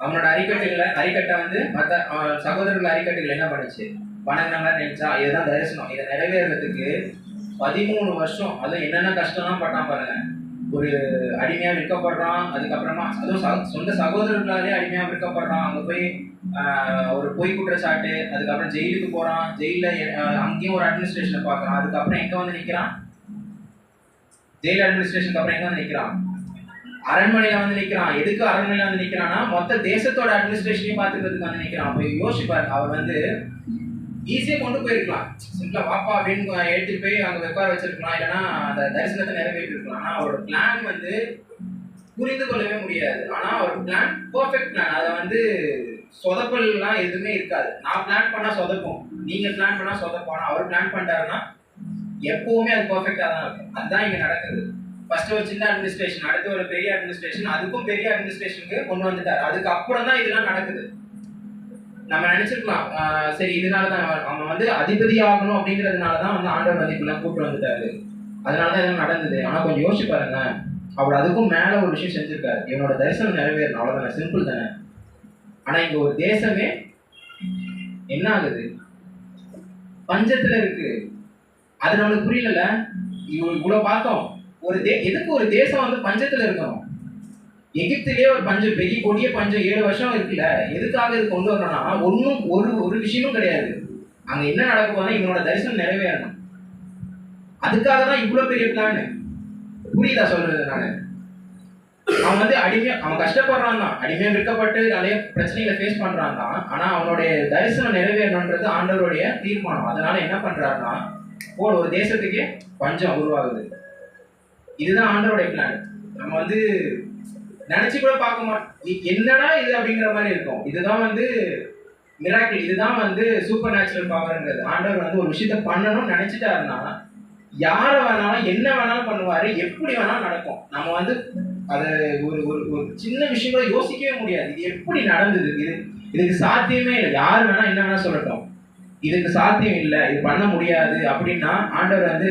அவனோட அரிக்கட்டை வந்து மற்ற சகோதரர்கள் அரிக்கட்டுகள் என்ன பண்ணுச்சு? வணங்கின மாதிரி நினைச்சா. இதுதான் தரிசனம். இதை நிறைவேறதுக்கு 13 வருஷம். அதுவும் என்னென்ன கஷ்டம்லாம் பட்டான் பாருங்க. ஒரு அடிமையா விற்கப்படுறான். அதுக்கப்புறமா அதுவும் சொந்த சகோதரர்களாலே அடிமையா விற்கப்படுறான். அங்க போய் ஒரு பொய் குற்றச்சாட்டு. அதுக்கப்புறம் ஜெயிலுக்கு போறான். ஜெயில அங்கேயும் ஒரு அட்மினிஸ்ட்ரேஷனை பார்க்கறான். அதுக்கப்புறம் எங்க வந்து நிக்கிறான்? ஜெயில் அட்மினிஸ்ட்ரேஷனுக்கு அப்புறம் எங்க வந்து நிக்கிறான்? அரண்மனையில வந்து நிக்கிறான். எதுக்கு அரண்மனையில வந்து நிக்கிறான்னா மொத்த தேசத்தோட அட்மினிஸ்ட்ரேஷனையும் பார்த்துக்கிறதுக்கு வந்து நிக்கிறான். அப்ப யோசிப்பாரு, அவர் வந்து ஈஸியா கொண்டு போயிருக்கலாம். சிம்பிளா பாப்பா அப்படின்னு எடுத்துட்டு போய் அங்க உட்கார வச்சிருக்கலாம், இல்லைன்னா அந்த தரிசனத்தை நிறைவேற்றி இருக்கலாம். ஆனா அவரோட பிளான் வந்து புரிந்து கொள்ளவே முடியாது. ஆனா அவர் பிளான் பெர்ஃபெக்ட் பிளான். அதை வந்து சொதப்பல்லாம் எதுவுமே இருக்காது. நான் பிளான் பண்ணா சொதப்போம், நீங்க பிளான் பண்ணா சொதப்போம். அவர் பிளான் பண்ணிட்டாருன்னா எப்பவுமே அது பெர்ஃபெக்டா தான் இருக்கும். அதுதான் இங்க நடக்குது. ஃபர்ஸ்ட் ஒரு சின்ன அட்மினிஸ்ட்ரேஷன், அடுத்து ஒரு பெரிய அட்மினிஸ்ட்ரேஷன், அதுக்கும் பெரிய அட்மினிஸ்ட்ரேஷனுக்கு கொண்டு வந்துட்டார். அதுக்கு அப்புறம் தான் இதெல்லாம் நடக்குது. நம்ம நினைச்சிருக்கலாம் சரி இதனாலதான் அவன் வந்து அதிபதி ஆகணும் அப்படிங்கிறதுனாலதான் வந்து ஆண்டவர் வந்து இப்படிலாம் கூப்பிட்டு வந்துட்டாரு, அதனாலதான் இதெல்லாம் நடந்தது. ஆனா கொஞ்சம் யோசிச்சு பாருங்க, அவர் அதுக்கும் மேல ஒரு விஷயம் செஞ்சிருக்காரு. இவனோட தரிசனம் நிறைவேறணும், அவ்வளவுதானே, சிம்பிள் தானே. ஆனா இங்க ஒரு தேசமே என்ன ஆகுது, பஞ்சத்துல இருக்கு. அது நம்மளுக்கு புரியல. இவ்வளவு பார்த்தோம். எதுக்கு ஒரு தேசம் வந்து பஞ்சத்துல இருக்கணும்? எகிப்திலேயே ஒரு பஞ்சம், பெரிய கொடிய பஞ்சம் 7 வருஷம் இருக்குல்ல, எதுக்காக இது கொண்டு வரணும்னா ஒன்றும் ஒரு விஷயமும் கிடையாது. அங்க என்ன நடக்க போனா இவனோட தரிசனம் நிறைவேறணும். அதுக்காக தான் இவ்வளவு பெரிய பிளான். புரியுதா சொல்றது? அவன் வந்து அவன் கஷ்டப்படுறான் தான், அடிமையா விற்கப்பட்டு நிறைய பிரச்சனைகளை ஃபேஸ் பண்றான் தான். ஆனா அவனுடைய தரிசனம் நிறைவேறணுன்றது ஆண்டவருடைய தீர்மானம். அதனால என்ன பண்றாருன்னா ஒரு தேசத்துக்கே பஞ்சம் உருவாகுது. இதுதான் ஆண்டவருடைய பிளான். நம்ம வந்து நினைச்சு கூட பார்க்க மாட்டோம், என்னடா இது அப்படிங்கிற மாதிரி இருக்கும். இதுதான் வந்து மிராக்கிள், இதுதான் வந்து சூப்பர் நேச்சுரல் பவர்ங்கிறது. ஆண்டவர் வந்து ஒரு விஷயத்த பண்ணணும்னு நினைச்சிட்டாருன்னா யாரை வேணாலும் என்ன வேணாலும் பண்ணுவாரு, எப்படி வேணாலும் நடக்கும். நம்ம வந்து அதை ஒரு சின்ன விஷயம் கூட யோசிக்கவே முடியாது. இது எப்படி நடந்தது, இதுக்கு சாத்தியமே இல்லை. யார் வேணா என்ன வேணா சொல்லட்டும், இதுக்கு சாத்தியம் இல்லை, இது பண்ண முடியாது அப்படின்னா ஆண்டவர் வந்து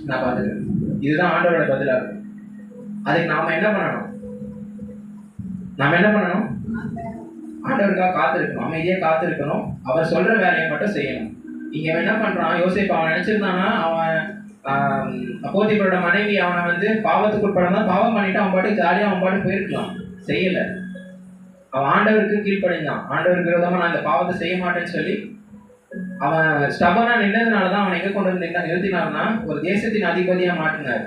நான் பார்த்துக்கிறேன். இதுதான் ஆண்டவரோட பதிலா இருக்கும். அதுக்கு நாம என்ன பண்ணணும்? ஆண்டவருக்காக காத்திருக்கணும், அமைதியா காத்திருக்கணும். அவர் சொல்ற வேலையை மட்டும் செய்யணும். இங்க என்ன பண்றான் யோசேப்பு, அவன் நினைச்சிருந்தானா அவன் போத்திபரோட மனைவி அவனை வந்து பாவத்துக்கு உட்படதான் பாவம் பண்ணிட்டு அவன் பாட்டு ஜாலியா அவன் பாட்டு போயிருக்கலாம். செய்யல. அவன் ஆண்டவருக்கு கீழ்ப்படைந்தான். ஆண்டவருக்கு விரோதமா நான் இந்த பாவத்தை செய்ய மாட்டேன்னு சொல்லி அவன் ஸ்டபனா நின்றதுனாலதான் அவன் எங்க கொண்டு வந்து நிறுத்தினார்னா ஒரு தேசத்தின் அதிபதியா மாற்றினார்.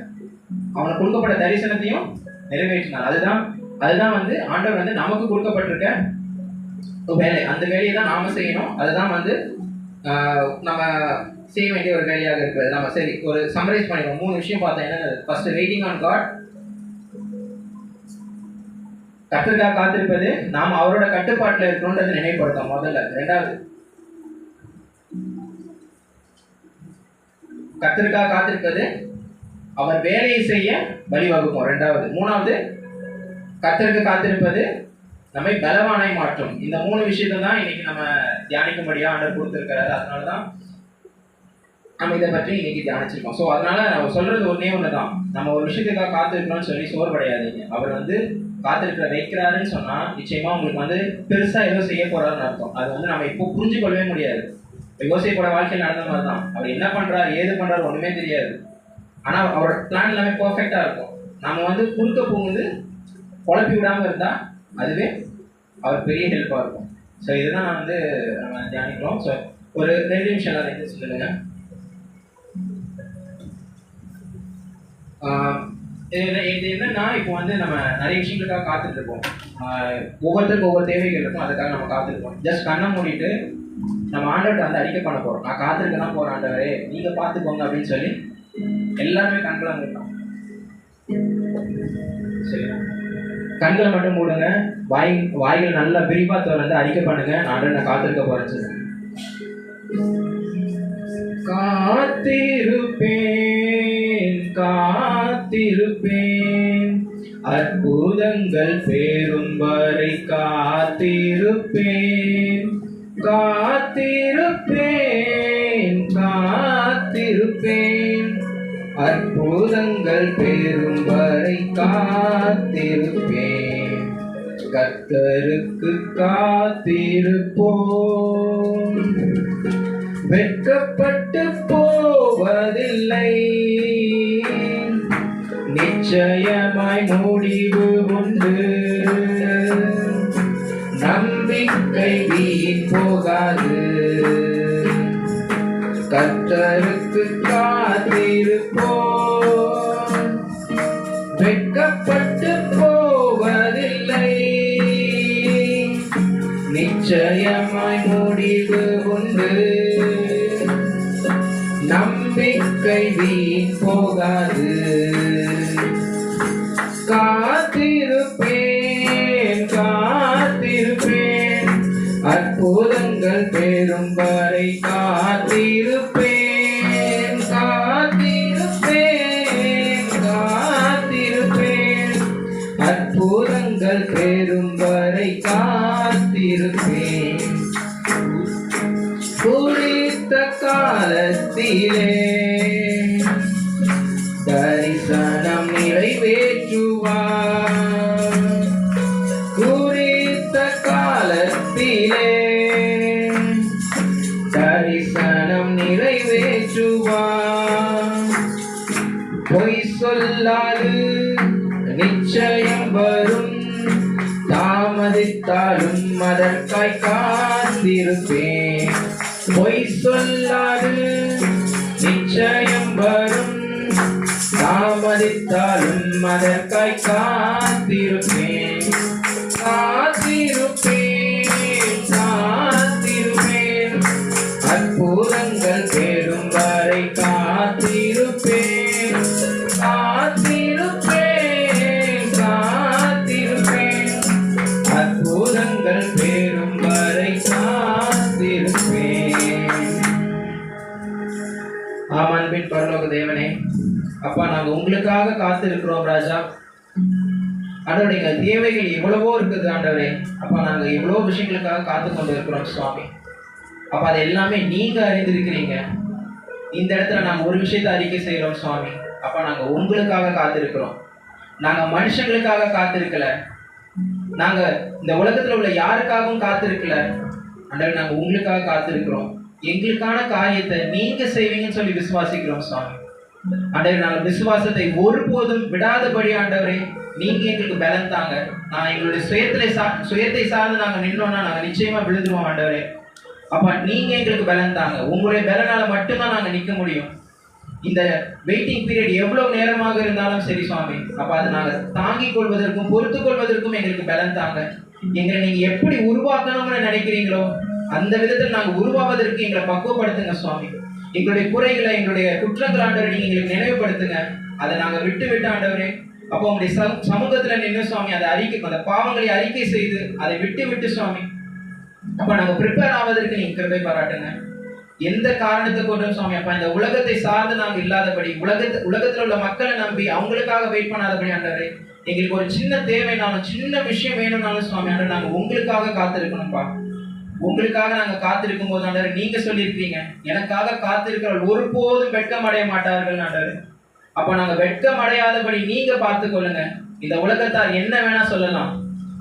அவனுக்கு கொடுக்கப்பட்ட தரிசனத்தையும் நிறைவேற்றினார். அதுதான் வந்து ஆண்டவர் வந்து நமக்கு கொடுக்கப்பட்டிருக்க வேலை. அந்த வேலையை தான் நாம செய்யணும். அதுதான் வந்து நம்ம செய்ய வேண்டிய ஒரு வேலையாக இருக்கிறது. நம்ம சரி ஒரு சம்மரைஸ் பண்ணிடுவோம். 3 விஷயம் பார்த்தோம். என்ன? ஃபர்ஸ்ட் வெயிட்டிங் ஆன் காட், கர்த்தருக்காக காத்திருப்பது, நாம அவரோட கட்டுப்பாட்டில் இருக்கணும்ன்றதை நினைவுபடுத்தோம் முதல்ல. 2வது கர்த்தருக்காக காத்திருப்பது அவர் வேலையை செய்ய வழிவகுக்கும். 2வது 3வது கர்த்தருக்கு காத்திருப்பது நம்மை பலவானாய் மாற்றும். இந்த 3 விஷயத்தை தான் இன்னைக்கு நம்ம தியானிக்கும்படியா ஆண்டவர் கொடுத்திருக்கிறாரு. அதனாலதான் நம்ம இதை பற்றி இன்னைக்கு தியானிச்சிருக்கோம். ஸோ அதனால நம்ம சொல்றது ஒன்னே ஒண்ணுதான், நம்ம ஒரு விஷயத்துக்காக காத்திருக்கணும்னு சொல்லி சோர்வடையாதீங்க. அவர் வந்து வைக்கிறாருன்னு சொன்னா நிச்சயமா உங்களுக்கு வந்து பெருசா ஏதோ செய்ய போறாருன்னு அர்த்தம். அது வந்து நம்ம இப்போ புரிஞ்சு கொள்ளவே முடியாது. யோசேப்போட வாழ்க்கையில் நடந்த மாதிரி தான். அவர் என்ன பண்றாரு ஏது பண்றாரு ஒண்ணுமே தெரியாது. ஆனா அவரோட பிளான் எல்லாமே பர்ஃபெக்டா இருக்கும். நம்ம வந்து குறுக்க போகுது குழப்பி விடாம இருந்தா அதுவே அவர் பெரிய ஹெல்ப்பா இருக்கும். ஸோ இதுதான் நான் வந்து நம்ம தியானிக்கிறோம். ஸோ ஒரு 2 நிமிஷம் எல்லாரும் சொல்லுங்க. இது என்னன்னா இப்போ வந்து நம்ம நிறைய விஷயங்களுக்காக காத்துட்டு இருக்கோம். ஒவ்வொருத்தருக்கும் ஒவ்வொரு தேவைகள் இருக்கும், அதுக்காக நம்ம காத்துருக்கோம். ஜஸ்ட் கண்ணை மூடிட்டு நம்ம ஆண்டவர்கிட்ட வந்து அறிக்கை பண்ண போறோம். நான் காத்திருக்க தான் போறேன் ஆண்டவரே, நீங்க பார்த்துக்கோங்க அப்படின்னு சொல்லி எல்லாருமே கண்களை மூடலாம். சரி, கண்களை மட்டும் மூடுங்க. வாய்கள் நல்லா விரிவா திறந்து அறிக்கை பண்ணுங்க. நான் காத்திருக்க போறேன்னு சொல்லுங்க. காத்திருப்பேன் அற்புதங்கள் பேரும் வரை காத்திருப்பேன் அற்புதங்கள் பேரும் வரை காத்திருப்பேன். கர்த்தருக்கு காத்திருப்போம், வெட்கப்பட்டு போவதில்லை, நிச்சயமாய் முடிவு உண்டு, நம்பிக்கை வீண் போகாது. கர்த்தருக்கு காத்திருப்போம், வெட்கப்பட்டு போவதில்லை, நிச்சயமாய் முடிவு உண்டு, நம்பிக்கை வீண் போகாது. காத்திருப்பேன் அற்புதங்கள் பெறும் வரை காத்திருப்பேன். காலத்திலே தரிசனம் நிறைவேற்றுவார். குறித்த காலத்திலே தரிசனம் நிறைவேற்றுவார். பொய் சொல்லாது நிச்சயம் வரும், தாமதித்தாலும் அதற்காய் காத்திருப்பேன். பொய் சொல்லாது நிச்சயம் வரும், தாமதித்தாலும் அதற்காய் காத்திருப்பேன். காத்திருப்பேன், காத்திருப்பேன், அற்புதங்கள் தேடும் வரை காத்திருப்பேன். காத்திருப்பேன், காத்திருப்பேன், அற்புதங்கள் தேடும் வரை காத்திருப்பேன். ஆமான்பின் பரலோக தேவனே, அப்பா நாங்க உங்களுக்காக காத்திருக்கிறோம் ராஜா. ஆண்டவரே, எங்கள் தேவைகள் எவ்வளவோ இருக்குது ஆண்டவரே. அப்பா நாங்க எவ்வளோ விஷயங்களுக்காக காத்து கொண்டு இருக்கிறோம் சுவாமி. அப்பா அது எல்லாமே நீங்க அறிந்திருக்கிறீங்க. இந்த இடத்துல நாங்க ஒரு விஷயத்தை அறிக்கை செய்கிறோம் சுவாமி. அப்பா நாங்க உங்களுக்காக காத்திருக்கிறோம். நாங்க மனுஷங்களுக்காக காத்திருக்கல, நாங்க இந்த உலகத்துல உள்ள யாருக்காகவும் காத்திருக்கல ஆண்டவரே. நாங்க உங்களுக்காக காத்திருக்கிறோம். எங்களுக்கான காரியத்தை நீங்க செய்வீங்கன்னு சொல்லி விசுவாசிக்கிறோம் சுவாமி. ஆண்டவரே, நாங்கள் விசுவாசத்தை ஒருபோதும் விடாதபடி ஆண்டவரே நீங்க எங்களுக்கு பலன் தாங்க. நான் எங்களுடைய சுயத்தை சார்ந்து நாங்க நின்னோம்னா நாங்க நிச்சயமா விழுந்துருவோம் ஆண்டவரே. அப்பா நீங்க எங்களுக்கு பலன் தாங்க. உங்களுடைய பலனால மட்டும்தான் நாங்க நிற்க முடியும். இந்த வெயிட்டிங் பீரியட் எவ்வளவு நேரமாக இருந்தாலும் சரி சுவாமி. அப்ப அதை நாங்க தாங்கிக் கொள்வதற்கும் பொறுத்து கொள்வதற்கும் எங்களுக்கு பலன் தாங்க. எங்களை நீங்க எப்படி உருவாக்கணும்னு நினைக்கிறீங்களோ அந்த விதத்தில் நாங்க உருவாவதற்கு எங்களை பக்குவப்படுத்துங்க சுவாமி. எங்களுடைய குறைகளை, எங்களுடைய குற்றங்கள் ஆண்டவரை நீங்க எங்களுக்கு நினைவுபடுத்துங்க. அதை நாங்க விட்டு ஆண்டவரே அப்போ உங்களுடைய சமூகத்துல நின்று சுவாமி அதை அந்த பாவங்களை அறிக்கை செய்து அதை விட்டு சுவாமி அப்ப நாங்க ப்ரிப்பேர் ஆவதற்கு நீங்க கிருபை பாராட்டுங்க. எந்த காரணத்தை கொண்டும் சுவாமி அப்பா இந்த உலகத்தை சார்ந்து நாங்க இல்லாதபடி, உலகத்துல உள்ள மக்களை நம்பி அவங்களுக்காக வெயிட் பண்ணாதபடி ஆண்டவரே, எங்களுக்கு ஒரு சின்ன தேவைனாலும் சின்ன விஷயம் வேணும்னாலும் சுவாமி ஆண்டவர் நாங்க உங்களுக்காக காத்திருக்கணும்ப்பா. உங்களுக்காக நாங்க காத்திருக்கும் போது ஆண்டவர் நீங்க சொல்லியிருக்கீங்க, எனக்காக காத்திருக்கிறவர்கள் ஒருபோதும் வெட்கம் அடைய மாட்டார்கள் ஆண்டவர். அப்ப நாங்க வெட்கம் அடையாதபடி நீங்க பார்த்து கொள்ளுங்க. இந்த உலகத்தார் என்ன வேணா சொல்லலாம்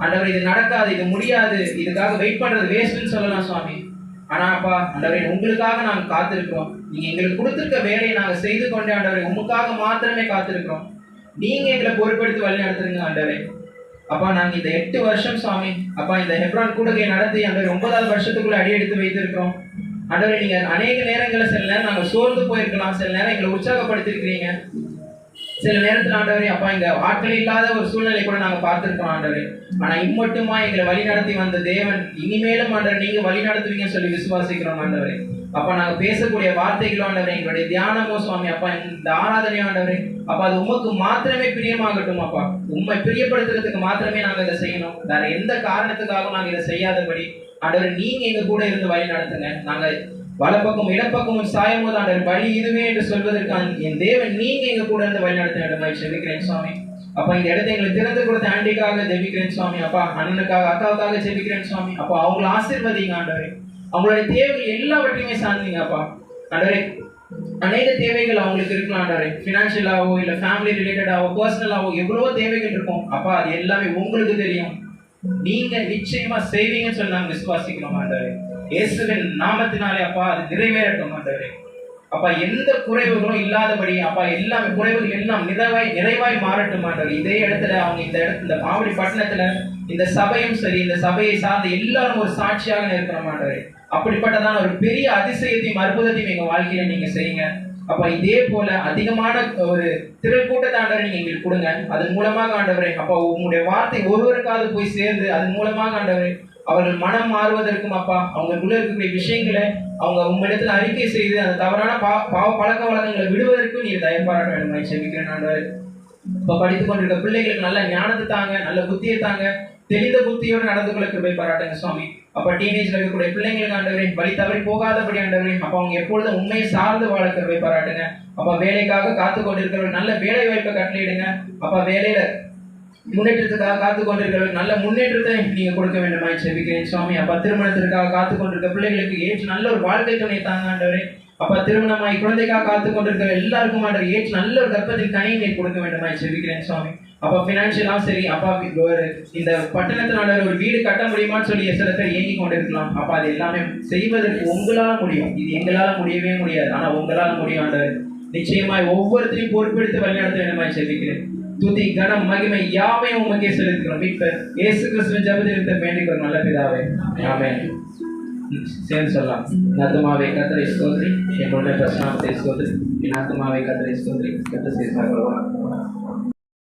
ஆண்டவர், இது நடக்காது, இது முடியாது, இதுக்காக வெயிட் பண்றது வேஸ்ட்னு சொல்லலாம் சுவாமி. ஆனா அப்பா ஆண்டவரே உங்களுக்காக நாங்க காத்திருக்கிறோம். நீங்க எங்களுக்கு கொடுத்திருக்க வேலையை நாங்க செய்து கொண்டே ஆண்டவரே உங்களுக்காக மாத்திரமே காத்திருக்கிறோம். நீங்க எங்களை பொறுப்பெடுத்து வழி நடத்துறீங்க ஆண்டவரே. அப்பா நாங்க இந்த 8 வருஷம் சுவாமி அப்பா இந்த ஹெப்ரான் கூடுகை நடத்தி அந்த 9வது வருஷத்துக்குள்ள அடி எடுத்து வைத்திருக்கிறோம் ஆண்டவரே. நீங்க அநேக நேரங்களில் சில நேரம் நாங்க சோர்ந்து போயிருக்கலாம், சில நேரம் எங்களை உற்சாகப்படுத்திருக்கிறீங்க, சில நேரத்தில் ஆண்டவரே அப்பா இங்க ஆட்கள் இல்லாத ஒரு சூழ்நிலை கூட நாங்க பார்த்திருக்கோம் ஆண்டவரே. ஆனா இம்மட்டுமா எங்களை வழி நடத்தி வந்த தேவன் இனிமேலும் ஆண்டவர் நீங்க வழி நடத்துவீங்கன்னு சொல்லி விசுவாசிக்கிறோம் ஆண்டவரே. அப்பா நாங்க பேசக்கூடிய வார்த்தைகளோ ஆண்டவரே, எங்களுடைய தியானமோ சுவாமி அப்பா இந்த ஆராதனையோ ஆண்டவரே அப்பா அது உமக்கு மாத்திரமே பிரியமாகட்டும். அப்பா உண்மை பிரியப்படுத்துறதுக்கு மாத்திரமே நாங்க இதை செய்யணும். வேற எந்த காரணத்துக்காகவும் நாங்க இதை செய்யாதபடி ஆண்டவரே நீங்க எங்க கூட இருந்து வழி நடத்துங்க. நாங்க வலப்பக்கம் இடப்பக்கமும் சாயும் போது ஆண்டவர் வழி இதுவே என்று சொல்வதற்கான என் தேவன் நீங்க எங்க கூட இருந்து வழி நடத்த வேண்டுமாய் ஜெபிக்கிறேன் சுவாமி. அப்பா இந்த இடத்தை எங்களுக்கு திறந்து கொடுத்த ஆண்டிக்காக ஜெபிக்கிறேன் சுவாமி. அப்பா அண்ணனுக்காக அக்காவுக்காக ஜெபிக்கிறேன் சுவாமி. அப்பா அவங்களை ஆசீர்வதிங்க ஆண்டவரே. அவங்களுடைய தேவைகள் எல்லாவற்றையுமே சார்ந்தீங்க அப்பா ஆண்டவரே. அநேக தேவைகள் அவங்களுக்கு இருக்கலாம் ஆண்டவரே, ஃபினான்ஷியலாவோ இல்ல ஃபேமிலி ரிலேட்டடாவோ பர்சனலாவோ எவ்வளவோ தேவைகள் இருக்கும். அப்பா அது எல்லாமே உங்களுக்கு தெரியும், நீங்க நிச்சயமா செய்வீங்கன்னு சொல்லி நாங்க விசுவாசிக்கிறோம் ஆண்டவரே. இயேசுவின் நாமத்தினாலே அப்பா அது நிறைவேறட்டும் ஆண்டவரே. அப்பா எந்த குறைவுகளும் இல்லாதபடி அப்பா எல்லாமே குறைவுகள் எல்லாம் நிறைவாய் மாறட்டும் ஆண்டவரே. இதே இடத்துல அவங்க இந்த மாவடி பட்டணத்துல இந்த சபையும் சரி, இந்த சபையை சார்ந்த எல்லாரும் ஒரு சாட்சியாக இருக்கிறோம் ஆண்டவரே. அப்படிப்பட்டதான ஒரு பெரிய அதிசயத்தையும் அற்புதத்தையும் எங்க வாழ்க்கையில நீங்க செய்யுங்க அப்பா. இதே போல அதிகமான ஒரு திரள் கூட்டத்தை ஆண்டவரை நீங்க எங்களுக்கு கொடுங்க. அதன் மூலமாக ஆண்டவரே அப்பா உங்களுடைய வார்த்தை ஒருவருக்காவது போய் சேர்ந்து அதன் மூலமாக ஆண்டவரே அவர்கள் மனம் மாறுவதற்கும் அப்பா அவங்களுக்குள்ள இருக்கக்கூடிய விஷயங்களை அவங்க உங்களிடத்துல அறிக்கை செய்து அந்த தவறான பாவ பழக்க வழக்கங்களை விடுவதற்கும் நீங்க தயப்பாராட்ட வேண்டும் செபிக்கிறேன் ஆண்டவரே. இப்ப படித்துக் கொண்டிருக்க பிள்ளைகளுக்கு நல்ல ஞானத்தை தாங்க, நல்ல புத்தியை தாங்க, தெளிந்த புத்தியோடு நடந்து கொள்ள கிருபை பாராட்டுங்க சுவாமி. அப்ப டீனேஜ்ல இருக்கக்கூடிய பிள்ளைங்களுக்கு ஆண்டவரே வழி தவறி போகாதபடி ஆண்டவரே அப்ப அவங்க எப்பொழுதும் உண்மையை சார்ந்து வாழ கிருபை பாராட்டுங்க. அப்ப வேலைக்காக காத்து கொண்டிருக்கிறவர்கள் நல்ல வேலை வாய்ப்பை கட்டளையிடுங்க. அப்ப வேலையில முன்னேற்றத்துக்காக காத்து கொண்டிருக்கிறவர்கள் நல்ல முன்னேற்றத்தை நீங்க கொடுக்க வேண்டுமா செபிக்கிறேன் சுவாமி. அப்ப திருமணத்திற்காக காத்து கொண்டிருக்க பிள்ளைகளுக்கு ஏற்று நல்ல ஒரு வாழ்க்கை துணை தாங்க ஆண்டவரே. அப்பா திருமணமாய் குழந்தைக்காக காத்து கொண்டிருக்கிற எல்லாருக்கும் ஆண்டவர் ஏற்று நல்ல ஒரு கர்ப்பத்தின் கனியை நீர் கொடுக்க வேண்டுமாய் ஜெபிக்கிறேன் சுவாமி. அப்பா ஃபினான்ஷியலாகவும் சரி, அப்பா ஒரு இந்த பட்டணத்தினால ஒரு வீடு கட்ட முடியுமான்னு சொல்லி சில பேர் ஏங்கி கொண்டு இருக்கலாம். அப்பா அது எல்லாமே செய்வதற்கு உங்களால் முடியும். இது எங்களால் முடியவே முடியாது, ஆனால் உங்களால் முடியும் ஆண்டவர். நிச்சயமாய் ஒவ்வொருத்தரையும் பொறுப்பெடுத்து வழிநடத்த வேண்டுமாய் ஜெபிக்கிறேன். துதி கனம் மகிமை யாவையும் உமக்கே செலுத்துகிறோம். மீட்பர் இயேசு கிறிஸ்துவின் ஜெபத்தில் வேண்டிக் கொள்ளும் நல்ல பிதாவே, ஆமென். சேர்ந்து சொல்லலாம். என் ஆத்துமாவே கர்த்தரை ஸ்தோத்திரி, என் முன்னே பிரசனாமத்தை ஸ்தோத்திரி, என் ஆத்துமாவே கர்த்தரை ஸ்தோத்திரி, கர்த்தர் சேர்த்தார்கள்.